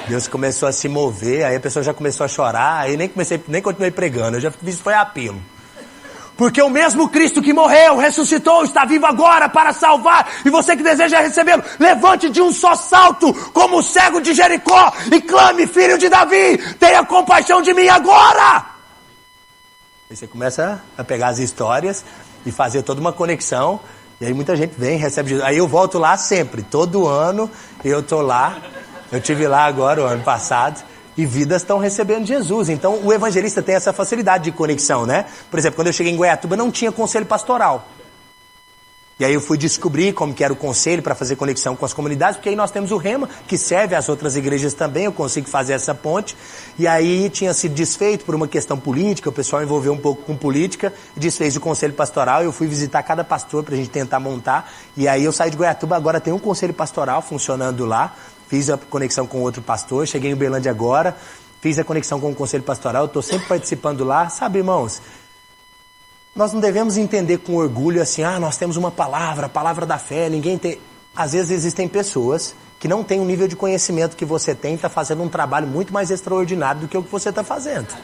Deus começou a se mover. Aí a pessoa já começou a chorar. Aí nem continuei pregando. Eu já fiz foi apelo. Porque o mesmo Cristo que morreu, ressuscitou, está vivo agora para salvar. E você que deseja recebê-lo, levante de um só salto, como o cego de Jericó, e clame, filho de Davi, tenha compaixão de mim agora. Aí você começa a pegar as histórias e fazer toda uma conexão. E aí muita gente vem, recebe Jesus. Aí eu volto lá sempre, todo ano eu estou lá. Eu estive lá agora, o ano passado. E vidas estão recebendo Jesus. Então, o evangelista tem essa facilidade de conexão, né? Por exemplo, quando eu cheguei em Goiatuba, não tinha conselho pastoral. E aí eu fui descobrir como que era o conselho para fazer conexão com as comunidades, porque aí nós temos o Rema, que serve às outras igrejas também, eu consigo fazer essa ponte. E aí tinha sido desfeito por uma questão política, o pessoal envolveu um pouco com política, desfez o conselho pastoral, eu fui visitar cada pastor para a gente tentar montar. E aí eu saí de Goiatuba, agora tem um conselho pastoral funcionando lá. Fiz a conexão com outro pastor, cheguei em Uberlândia agora, fiz a conexão com o conselho pastoral, estou sempre participando lá. Sabe, irmãos, nós não devemos entender com orgulho assim, nós temos uma palavra, a palavra da fé, ninguém tem... Às vezes existem pessoas que não têm o nível de conhecimento que você tem, está fazendo um trabalho muito mais extraordinário do que o que você está fazendo.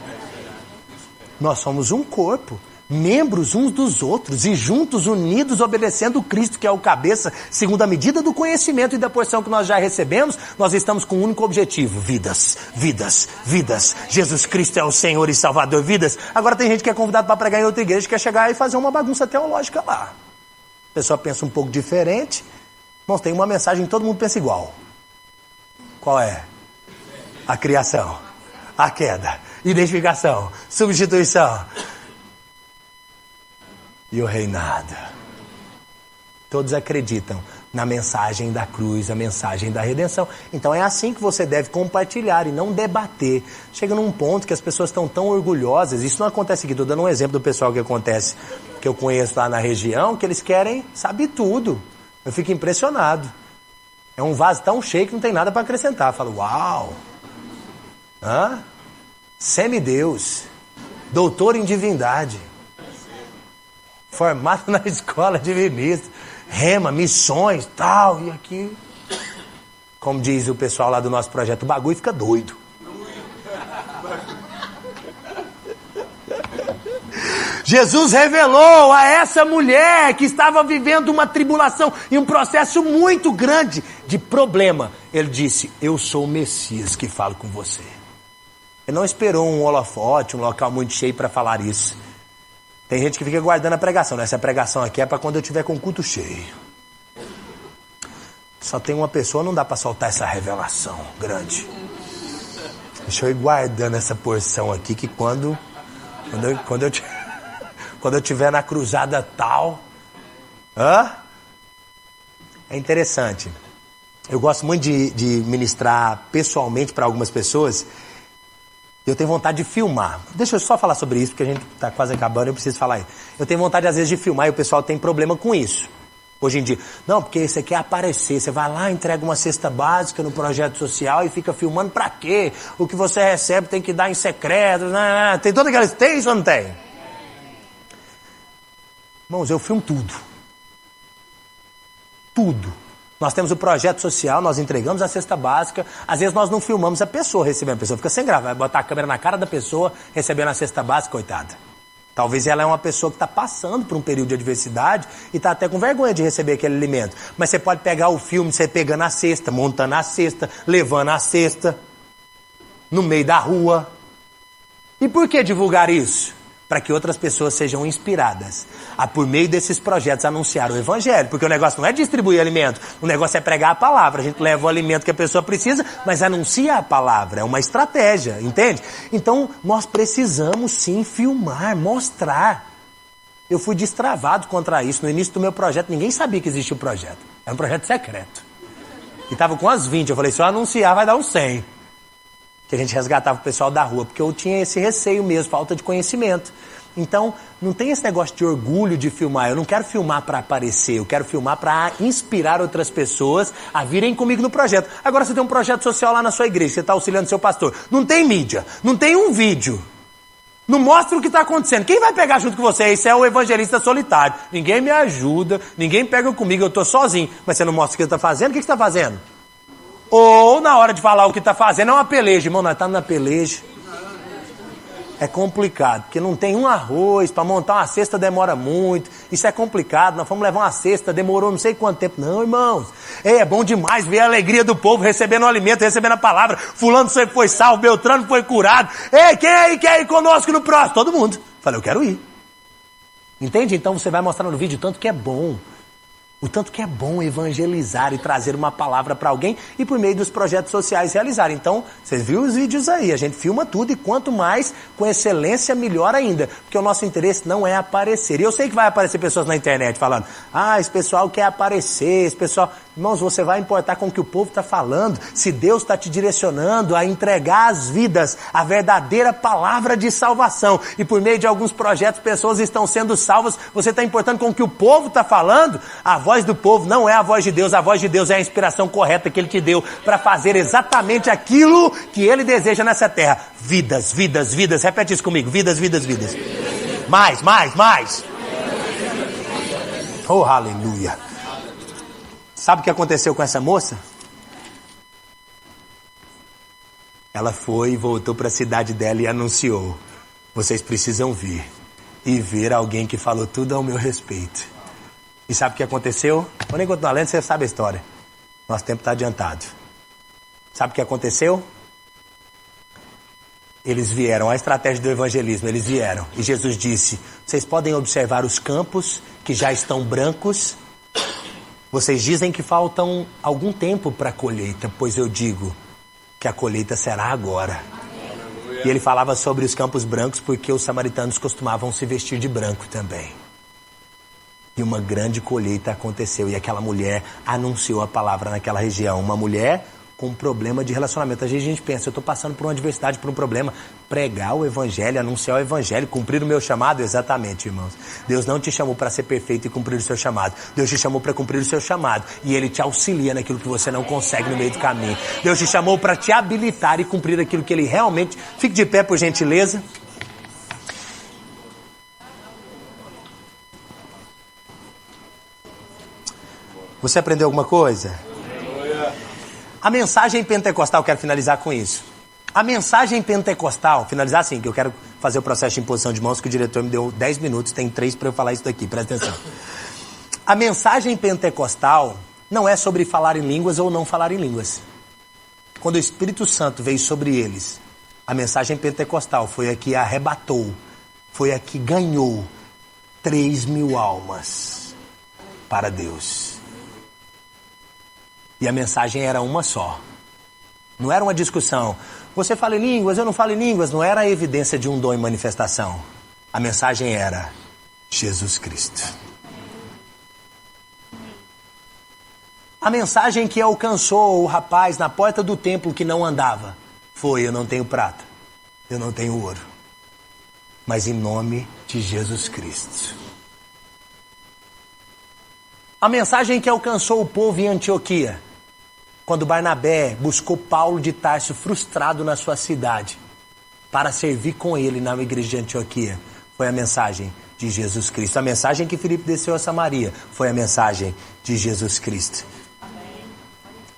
Nós somos um corpo, membros uns dos outros e juntos, unidos, obedecendo o Cristo que é o cabeça, segundo a medida do conhecimento e da porção que nós já recebemos, nós estamos com um único objetivo: vidas, vidas, vidas. Jesus Cristo é o Senhor e Salvador, vidas. Agora tem gente que é convidado para pregar em outra igreja, quer chegar e fazer uma bagunça teológica lá. A pessoa pensa um pouco diferente. Irmãos, tem uma mensagem que todo mundo pensa igual. Qual é? A criação, a queda, identificação, substituição e o reinado. Todos acreditam na mensagem da cruz, a mensagem da redenção. Então é assim que você deve compartilhar e não debater. Chega num ponto que as pessoas estão tão orgulhosas. Isso não acontece aqui. Estou dando um exemplo do pessoal que acontece, que eu conheço lá na região, que eles querem saber tudo. Eu fico impressionado. É um vaso tão cheio que não tem nada para acrescentar. Eu falo, uau! Semideus, doutor em divindade, formado na escola de ministro, Rema, missões, tal, e aqui, como diz o pessoal lá do nosso projeto, o bagulho fica doido. Jesus revelou a essa mulher que estava vivendo uma tribulação e um processo muito grande de problema. Ele disse, eu sou o Messias que falo com você. Ele não esperou um holofote, um local muito cheio para falar isso. Tem gente que fica guardando a pregação. Essa pregação aqui é para quando eu tiver com o culto cheio. Só tem uma pessoa, não dá para soltar essa revelação grande. Deixa eu ir guardando essa porção aqui, que quando eu tiver na cruzada tal... É interessante. Eu gosto muito de ministrar pessoalmente para algumas pessoas. Eu tenho vontade de filmar. Deixa eu só falar sobre isso, porque a gente está quase acabando, eu preciso falar aí. Eu tenho vontade, às vezes, de filmar e o pessoal tem problema com isso. Hoje em dia. Não, porque você quer aparecer. Você vai lá, entrega uma cesta básica no projeto social e fica filmando pra quê? O que você recebe tem que dar em secreto. Tem toda aquela... Tem isso ou não tem? Irmãos, eu filmo tudo. Tudo. Nós temos o projeto social, nós entregamos a cesta básica. Às vezes nós não filmamos a pessoa recebendo. A pessoa fica sem graça. Vai botar a câmera na cara da pessoa recebendo a cesta básica, coitada. Talvez ela é uma pessoa que está passando por um período de adversidade e está até com vergonha de receber aquele alimento. Mas você pode pegar o filme, você pegando a cesta, montando a cesta, levando a cesta, no meio da rua. E por que divulgar isso? Para que outras pessoas sejam inspiradas a, por meio desses projetos, anunciar o evangelho. Porque o negócio não é distribuir alimento, o negócio é pregar a palavra. A gente leva o alimento que a pessoa precisa, mas anuncia a palavra. É uma estratégia, entende? Então, nós precisamos sim filmar, mostrar. Eu fui destravado contra isso. No início do meu projeto, ninguém sabia que existia o projeto. Era um projeto secreto. E estava com umas 20. Eu falei, se eu anunciar, vai dar uns 100. Que a gente resgatava o pessoal da rua, porque eu tinha esse receio mesmo, falta de conhecimento. Então, não tem esse negócio de orgulho de filmar. Eu não quero filmar para aparecer, eu quero filmar para inspirar outras pessoas a virem comigo no projeto. Agora você tem um projeto social lá na sua igreja, você está auxiliando seu pastor. Não tem mídia, não tem um vídeo. Não mostra o que está acontecendo. Quem vai pegar junto com você? Esse é o evangelista solitário. Ninguém me ajuda, ninguém pega comigo, eu estou sozinho. Mas você não mostra o que você está fazendo? O que você está fazendo? Ou, na hora de falar o que está fazendo, é uma peleja. Irmão, nós estamos na peleja. É complicado, porque não tem um arroz, para montar uma cesta demora muito, isso é complicado, nós fomos levar uma cesta, demorou não sei quanto tempo. Não, irmãos, é bom demais ver a alegria do povo recebendo o alimento, recebendo a palavra. Fulano foi salvo, Beltrano foi curado. Ei, quem aí quer ir conosco no próximo? Todo mundo. Falei, eu quero ir. Entende? Então você vai mostrar no vídeo o tanto que é bom. O tanto que é bom evangelizar e trazer uma palavra para alguém e por meio dos projetos sociais realizar. Então, vocês viram os vídeos aí, a gente filma tudo e quanto mais com excelência, melhor ainda. Porque o nosso interesse não é aparecer. E eu sei que vai aparecer pessoas na internet falando, esse pessoal quer aparecer, esse pessoal... Irmãos, você vai importar com o que o povo está falando, se Deus está te direcionando a entregar as vidas, a verdadeira palavra de salvação. E por meio de alguns projetos, pessoas estão sendo salvas, você está importando com o que o povo está falando? A voz do povo não é a voz de Deus é a inspiração correta que Ele te deu para fazer exatamente aquilo que Ele deseja nessa terra. Vidas, vidas, vidas, repete isso comigo, vidas, vidas, vidas. Mais. Oh, aleluia. Sabe o que aconteceu com essa moça? Ela foi e voltou para a cidade dela e anunciou, vocês precisam vir e ver alguém que falou tudo ao meu respeito. E sabe o que aconteceu? Vou nem continuar lendo, você sabe a história. Nosso tempo está adiantado. Sabe o que aconteceu? Eles vieram, a estratégia do evangelismo, eles vieram. E Jesus disse, vocês podem observar os campos que já estão brancos. Vocês dizem que faltam algum tempo para a colheita, pois eu digo que a colheita será agora. E ele falava sobre os campos brancos porque os samaritanos costumavam se vestir de branco também. E uma grande colheita aconteceu. E aquela mulher anunciou a palavra naquela região. Uma mulher com um problema de relacionamento. Às vezes a gente pensa, eu estou passando por uma adversidade, por um problema. Pregar o evangelho, anunciar o evangelho, cumprir o meu chamado. Exatamente, irmãos. Deus não te chamou para ser perfeito e cumprir o seu chamado. Deus te chamou para cumprir o seu chamado. E Ele te auxilia naquilo que você não consegue no meio do caminho. Deus te chamou para te habilitar e cumprir aquilo que Ele realmente... Fique de pé, por gentileza. Você aprendeu alguma coisa? A mensagem pentecostal, quero finalizar com isso. A mensagem pentecostal, finalizar assim, que eu quero fazer o processo de imposição de mãos, que o diretor me deu 10 minutos, tem 3 para eu falar isso daqui, presta atenção. A mensagem pentecostal não é sobre falar em línguas ou não falar em línguas. Quando o Espírito Santo veio sobre eles, a mensagem pentecostal foi a que arrebatou, foi a que ganhou 3.000 almas para Deus. E a mensagem era uma só. Não era uma discussão. Você fala em línguas, eu não falo em línguas. Não era a evidência de um dom em manifestação. A mensagem era Jesus Cristo. A mensagem que alcançou o rapaz na porta do templo que não andava foi: eu não tenho prata, eu não tenho ouro, mas em nome de Jesus Cristo. A mensagem que alcançou o povo em Antioquia, quando Barnabé buscou Paulo de Tarso frustrado na sua cidade, para servir com ele na igreja de Antioquia, foi a mensagem de Jesus Cristo. A mensagem que Filipe desceu a Samaria foi a mensagem de Jesus Cristo.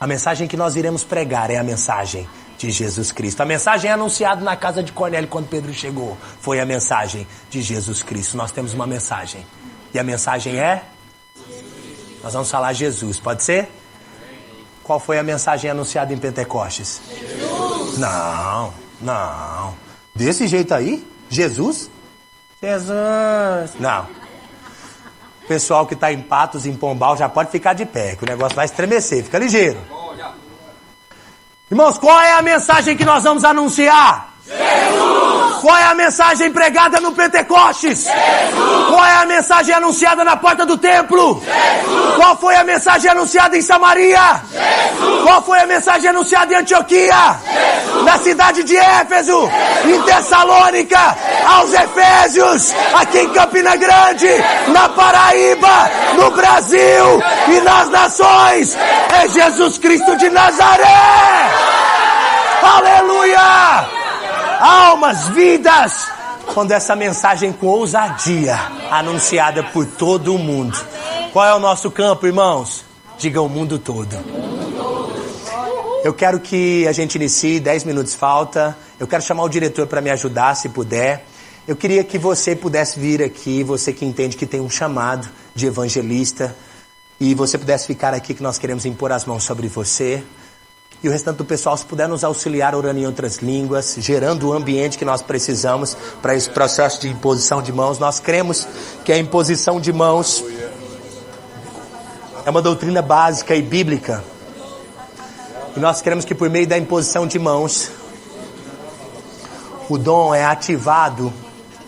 A mensagem que nós iremos pregar é a mensagem de Jesus Cristo. A mensagem anunciada na casa de Cornélio quando Pedro chegou foi a mensagem de Jesus Cristo. Nós temos uma mensagem. E a mensagem é... Nós vamos falar Jesus, pode ser? Qual foi a mensagem anunciada em Pentecostes? Jesus! Não. Desse jeito aí? Jesus? Não. Pessoal que está em Patos, em Pombal, já pode ficar de pé, que o negócio vai estremecer. Fica ligeiro. Irmãos, qual é a mensagem que nós vamos anunciar? Jesus! Qual é a mensagem pregada no Pentecostes? Jesus! Qual é a mensagem anunciada na porta do templo? Jesus! Qual foi a mensagem anunciada em Samaria? Jesus! Qual foi a mensagem anunciada em Antioquia? Jesus! Na cidade de Éfeso? Jesus! Em Tessalônica? Jesus! Aos Efésios? Aqui em Campina Grande? Na Paraíba? No Brasil? E nas nações? É Jesus Cristo de Nazaré! Aleluia! Almas, vidas, quando essa mensagem com ousadia anunciada por todo o mundo. Qual é o nosso campo, irmãos? Diga o mundo todo. Eu quero que a gente inicie, 10 minutos falta. Eu quero chamar o diretor para me ajudar, se puder. Eu queria que você pudesse vir aqui, você que entende que tem um chamado de evangelista, e você pudesse ficar aqui, que nós queremos impor as mãos sobre você. E o restante do pessoal, se puder nos auxiliar orando em outras línguas, gerando o ambiente que nós precisamos para esse processo de imposição de mãos. Nós cremos que a imposição de mãos é uma doutrina básica e bíblica. E nós queremos que por meio da imposição de mãos, o dom é ativado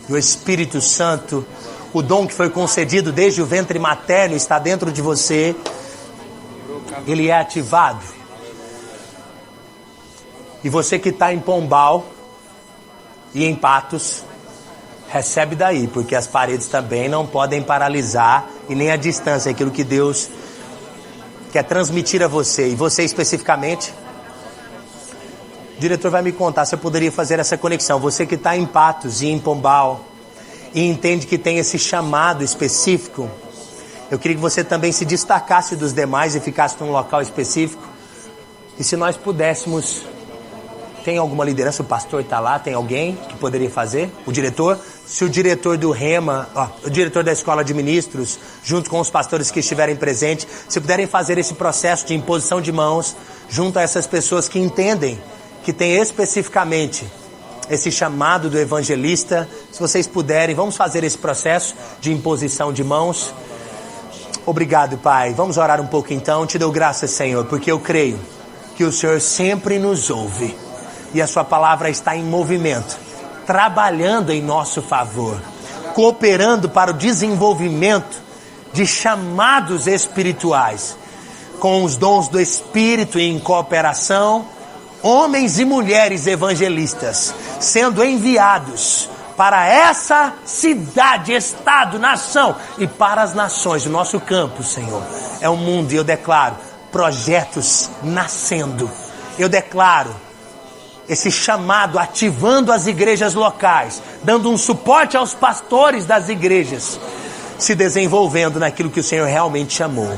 do Espírito Santo. O dom que foi concedido desde o ventre materno está dentro de você. Ele é ativado. E você que está em Pombal e em Patos, recebe daí, porque as paredes também não podem paralisar, e nem a distância, aquilo que Deus quer transmitir a você. E você especificamente, o diretor vai me contar se eu poderia fazer essa conexão. Você que está em Patos e em Pombal e entende que tem esse chamado específico, eu queria que você também se destacasse dos demais e ficasse num local específico. E se nós pudéssemos... Tem alguma liderança? O pastor está lá? Tem alguém que poderia fazer? O diretor? Se o diretor do Rema, o diretor da escola de ministros, junto com os pastores que estiverem presentes, se puderem fazer esse processo de imposição de mãos, junto a essas pessoas que entendem que tem especificamente esse chamado do evangelista, se vocês puderem, vamos fazer esse processo de imposição de mãos. Obrigado, Pai. Vamos orar um pouco então. Te dou graças, Senhor, porque eu creio que o Senhor sempre nos ouve. E a sua palavra está em movimento, trabalhando em nosso favor, cooperando para o desenvolvimento de chamados espirituais, com os dons do Espírito e em cooperação, homens e mulheres evangelistas, sendo enviados para essa cidade, estado, nação e para as nações. O nosso campo, Senhor, é o mundo, e eu declaro projetos nascendo. Eu declaro esse chamado ativando as igrejas locais, dando um suporte aos pastores das igrejas, se desenvolvendo naquilo que o Senhor realmente chamou.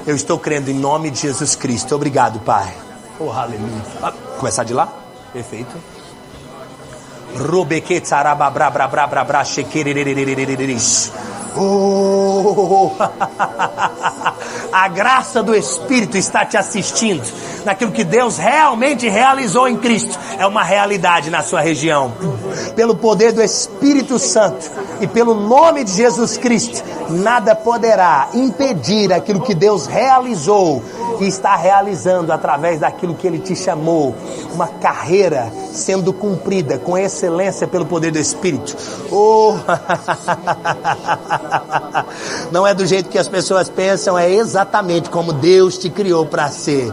Eu estou crendo em nome de Jesus Cristo. Obrigado, Pai. Oh, aleluia. Começar de lá? Perfeito. Oh, a graça do Espírito está te assistindo naquilo que Deus realmente realizou em Cristo. É uma realidade na sua região. Pelo poder do Espírito Santo e pelo nome de Jesus Cristo, nada poderá impedir aquilo que Deus realizou e está realizando através daquilo que Ele te chamou. Uma carreira sendo cumprida com excelência pelo poder do Espírito. Oh, não é do jeito que as pessoas pensam, é exatamente como Deus te criou para ser.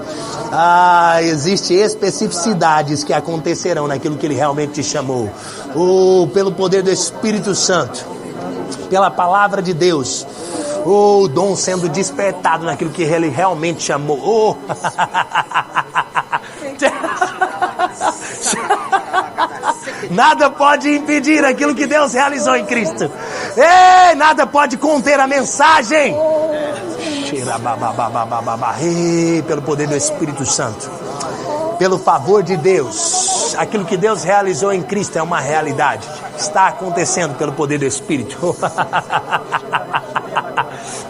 Existem especificidades que acontecerão naquilo que Ele realmente te chamou. Oh, pelo poder do Espírito Santo, pela palavra de Deus, o dom sendo despertado naquilo que Ele realmente chamou. Nada pode impedir aquilo que Deus realizou em Cristo. Ei, nada pode conter a mensagem. Pelo poder do Espírito Santo, pelo favor de Deus, aquilo que Deus realizou em Cristo é uma realidade. Está acontecendo pelo poder do Espírito.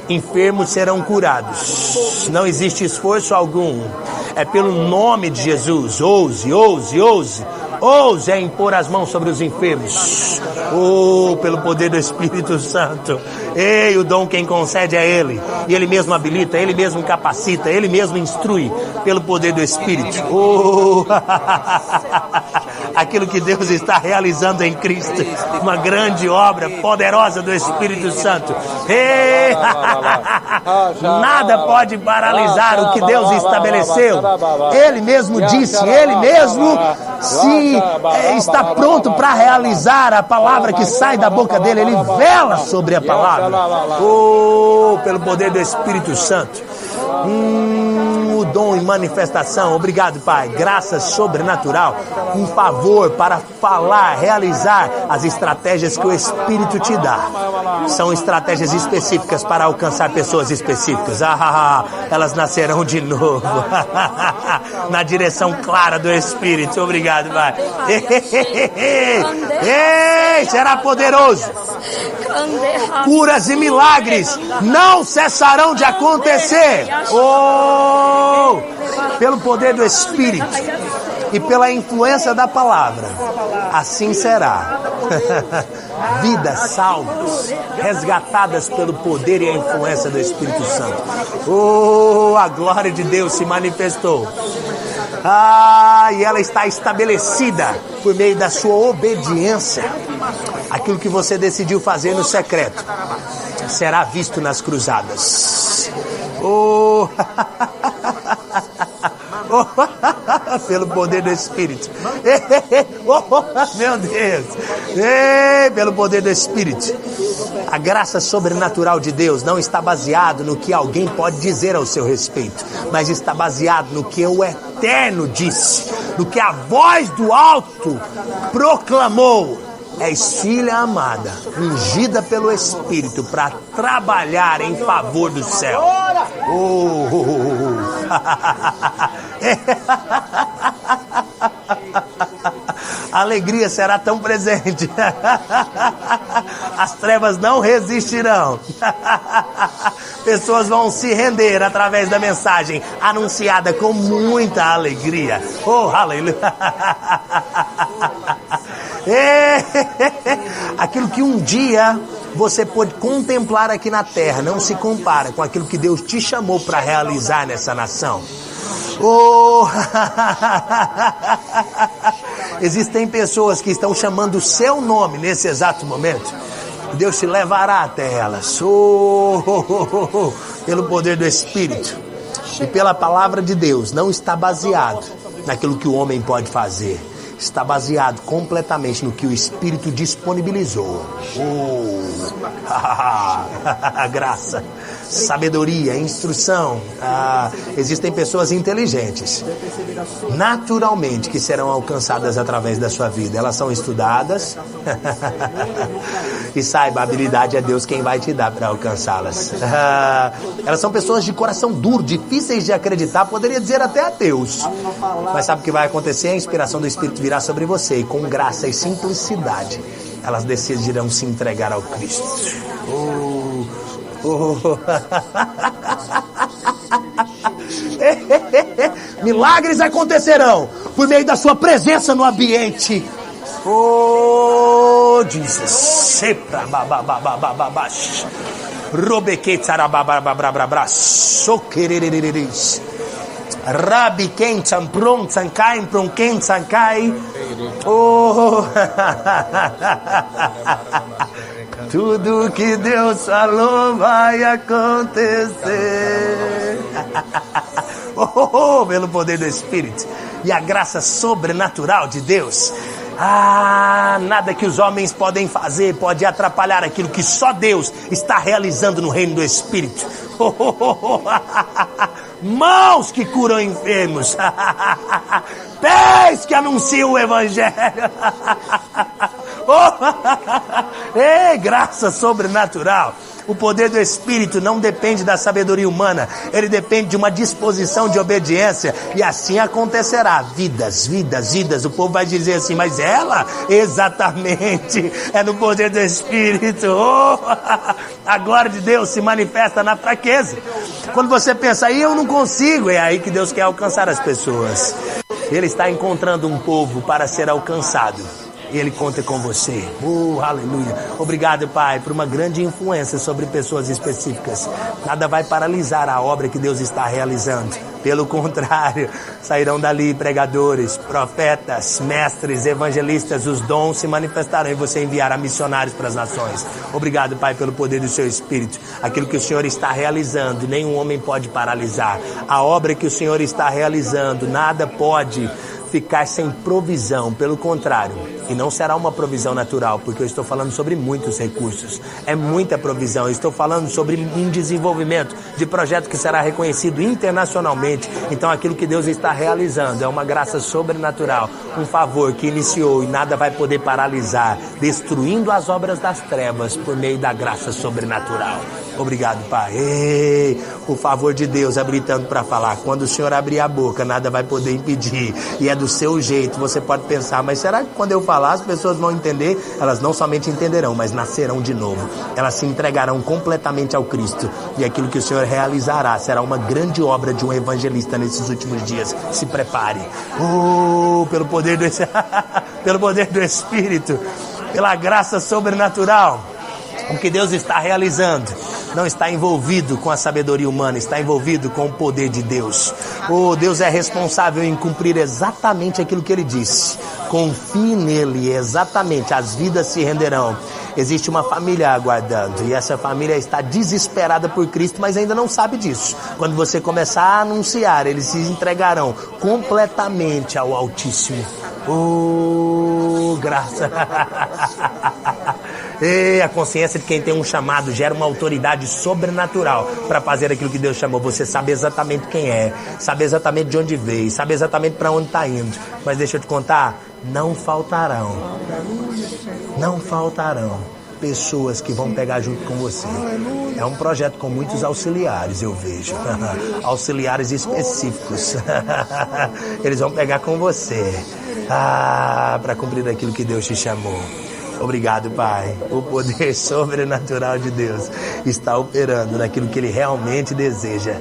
Enfermos serão curados. Não existe esforço algum. É pelo nome de Jesus. Ouse, ouse, ouse. Ouse é impor as mãos sobre os enfermos. Oh, pelo poder do Espírito Santo. Ei, o dom quem concede é Ele. E Ele mesmo habilita, Ele mesmo capacita, Ele mesmo instrui. Pelo poder do Espírito. Oh, aquilo que Deus está realizando em Cristo. Uma grande obra poderosa do Espírito Santo. Ei, nada pode paralisar o que Deus estabeleceu. Ele mesmo disse, Ele mesmo está pronto para realizar a palavra que sai da boca dele. Ele vela sobre a palavra. Oh, pelo poder do Espírito Santo. O dom em manifestação. Obrigado, Pai. Graça sobrenatural, um favor para falar, realizar as estratégias que o Espírito te dá. São estratégias específicas para alcançar pessoas específicas. Elas nascerão de novo. Na direção clara do Espírito. Obrigado, Pai. Ei, será poderoso. Curas e milagres não cessarão de acontecer. Oh, pelo poder do Espírito e pela influência da palavra. Assim será. Vidas salvas, resgatadas pelo poder e a influência do Espírito Santo. Oh, a glória de Deus se manifestou. E ela está estabelecida por meio da sua obediência. Aquilo que você decidiu fazer no secreto será visto nas cruzadas. Oh, pelo poder do Espírito. Meu Deus. Pelo poder do Espírito. A graça sobrenatural de Deus não está baseado no que alguém pode dizer ao seu respeito, mas está baseado no que o Eterno disse, no que a voz do alto proclamou. És filha amada, ungida pelo Espírito para trabalhar em favor do céu. A alegria será tão presente. As trevas não resistirão. Pessoas vão se render através da mensagem anunciada com muita alegria. Oh, aleluia. Aquilo que um dia você pôde contemplar aqui na terra não se compara com aquilo que Deus te chamou para realizar nessa nação. Oh, existem pessoas que estão chamando o seu nome nesse exato momento. Deus te levará até elas. Pelo poder do Espírito e pela palavra de Deus. Não está baseado naquilo que o homem pode fazer. Está baseado completamente no que o Espírito disponibilizou. Graça, sabedoria, instrução. Existem pessoas inteligentes, naturalmente, que serão alcançadas através da sua vida. Elas são estudadas. E saiba, a habilidade é Deus quem vai te dar para alcançá-las. Elas são pessoas de coração duro, difíceis de acreditar, poderia dizer até ateus. Mas sabe o que vai acontecer? A inspiração do Espírito virá sobre você e com graça e simplicidade elas decidirão se entregar ao Cristo. Milagres acontecerão por meio da sua presença no ambiente. Oh, Jesus. Sepra babababababash. Robequetsarabababababra. Soquereriris. Rabi Kentan Pron Sankai Pron Ken Sankai. Oh, tudo que Deus falou vai acontecer. Pelo poder do Espírito e a graça sobrenatural de Deus. Nada que os homens podem fazer pode atrapalhar aquilo que só Deus está realizando no reino do Espírito. Mãos que curam enfermos. Pés que anunciam o Evangelho. Graça sobrenatural. O poder do Espírito não depende da sabedoria humana. Ele depende de uma disposição de obediência. E assim acontecerá. Vidas, vidas, vidas. O povo vai dizer assim, mas ela? Exatamente. É no poder do Espírito. A glória de Deus se manifesta na fraqueza. Quando você pensa, aí eu não consigo. É aí que Deus quer alcançar as pessoas. Ele está encontrando um povo para ser alcançado. E Ele conta com você. Aleluia. Obrigado, Pai, por uma grande influência sobre pessoas específicas. Nada vai paralisar a obra que Deus está realizando. Pelo contrário, sairão dali pregadores, profetas, mestres, evangelistas. Os dons se manifestarão e você enviará missionários para as nações. Obrigado, Pai, pelo poder do Seu Espírito. Aquilo que o Senhor está realizando, nenhum homem pode paralisar. A obra que o Senhor está realizando, nada pode ficar sem provisão, pelo contrário, e não será uma provisão natural, porque eu estou falando sobre muitos recursos, é muita provisão, eu estou falando sobre um desenvolvimento de projeto que será reconhecido internacionalmente. Então aquilo que Deus está realizando é uma graça sobrenatural, um favor que iniciou e nada vai poder paralisar, destruindo as obras das trevas por meio da graça sobrenatural. Obrigado, Pai. Ei, o favor de Deus habilitando para falar. Quando o Senhor abrir a boca, nada vai poder impedir. E é do seu jeito. Você pode pensar, mas será que quando eu falar as pessoas vão entender? Elas não somente entenderão, mas nascerão de novo. Elas se entregarão completamente ao Cristo. E aquilo que o Senhor realizará será uma grande obra de um evangelista nesses últimos dias. Se prepare. Pelo poder do pelo poder do Espírito, pela graça sobrenatural. O que Deus está realizando não está envolvido com a sabedoria humana, está envolvido com o poder de Deus. Deus é responsável em cumprir exatamente aquilo que Ele disse. Confie nele, exatamente, as vidas se renderão. Existe uma família aguardando, e essa família está desesperada por Cristo, mas ainda não sabe disso. Quando você começar a anunciar, eles se entregarão completamente ao Altíssimo. Graça. E a consciência de quem tem um chamado gera uma autoridade sobrenatural para fazer aquilo que Deus chamou. Você sabe exatamente quem é, sabe exatamente de onde veio, sabe exatamente para onde está indo. Mas deixa eu te contar, não faltarão pessoas que vão pegar junto com você. É um projeto com muitos auxiliares, eu vejo. Auxiliares específicos. Eles vão pegar com você para cumprir aquilo que Deus te chamou. Obrigado, Pai. O poder sobrenatural de Deus está operando naquilo que Ele realmente deseja.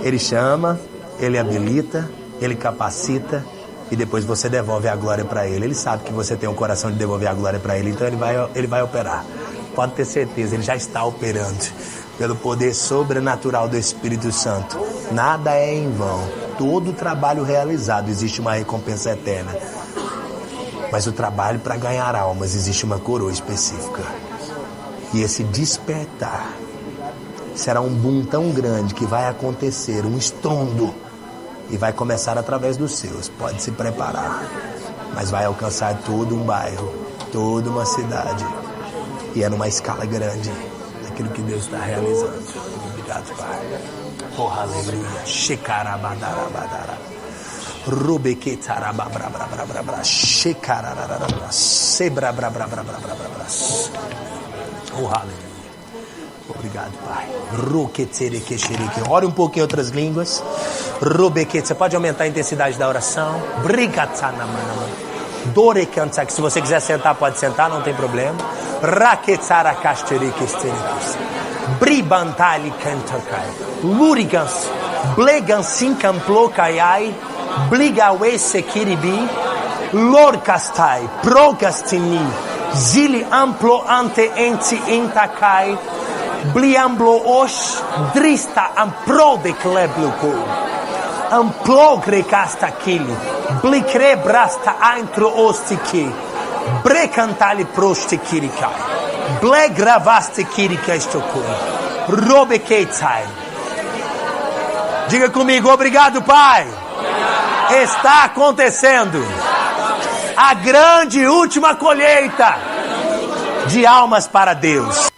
Ele chama, Ele habilita, Ele capacita e depois você devolve a glória para Ele. Ele sabe que você tem um coração de devolver a glória para Ele, então Ele vai operar. Pode ter certeza, Ele já está operando pelo poder sobrenatural do Espírito Santo. Nada é em vão. Todo trabalho realizado existe uma recompensa eterna. Mas o trabalho para ganhar almas existe uma coroa específica. E esse despertar será um boom tão grande que vai acontecer, um estrondo. E vai começar através dos seus. Pode se preparar. Mas vai alcançar todo um bairro, toda uma cidade. E é numa escala grande daquilo que Deus está realizando. Obrigado, Pai. Aleluia. Shekarabadara. Aleluia. Obrigado, Pai. Ore um pouco em outras línguas. Você pode aumentar a intensidade da oração. Se você quiser sentar, pode sentar, não tem problema. Bribantali cantakai. Lurigans. Blegansin camplocaiai. Bligawe sekiribi. Lorcastai. Progastini. Zili amplo ante enti intakai. Bliamblo osh. Drista ampro de klebluko. Amplogre casta kili. Blikre brasta aintro ostiki. Brecantali prosti kirikai. Blegravaste kirika estokoi. Robe keitai. Diga comigo, obrigado, Pai. Está acontecendo a grande última colheita de almas para Deus.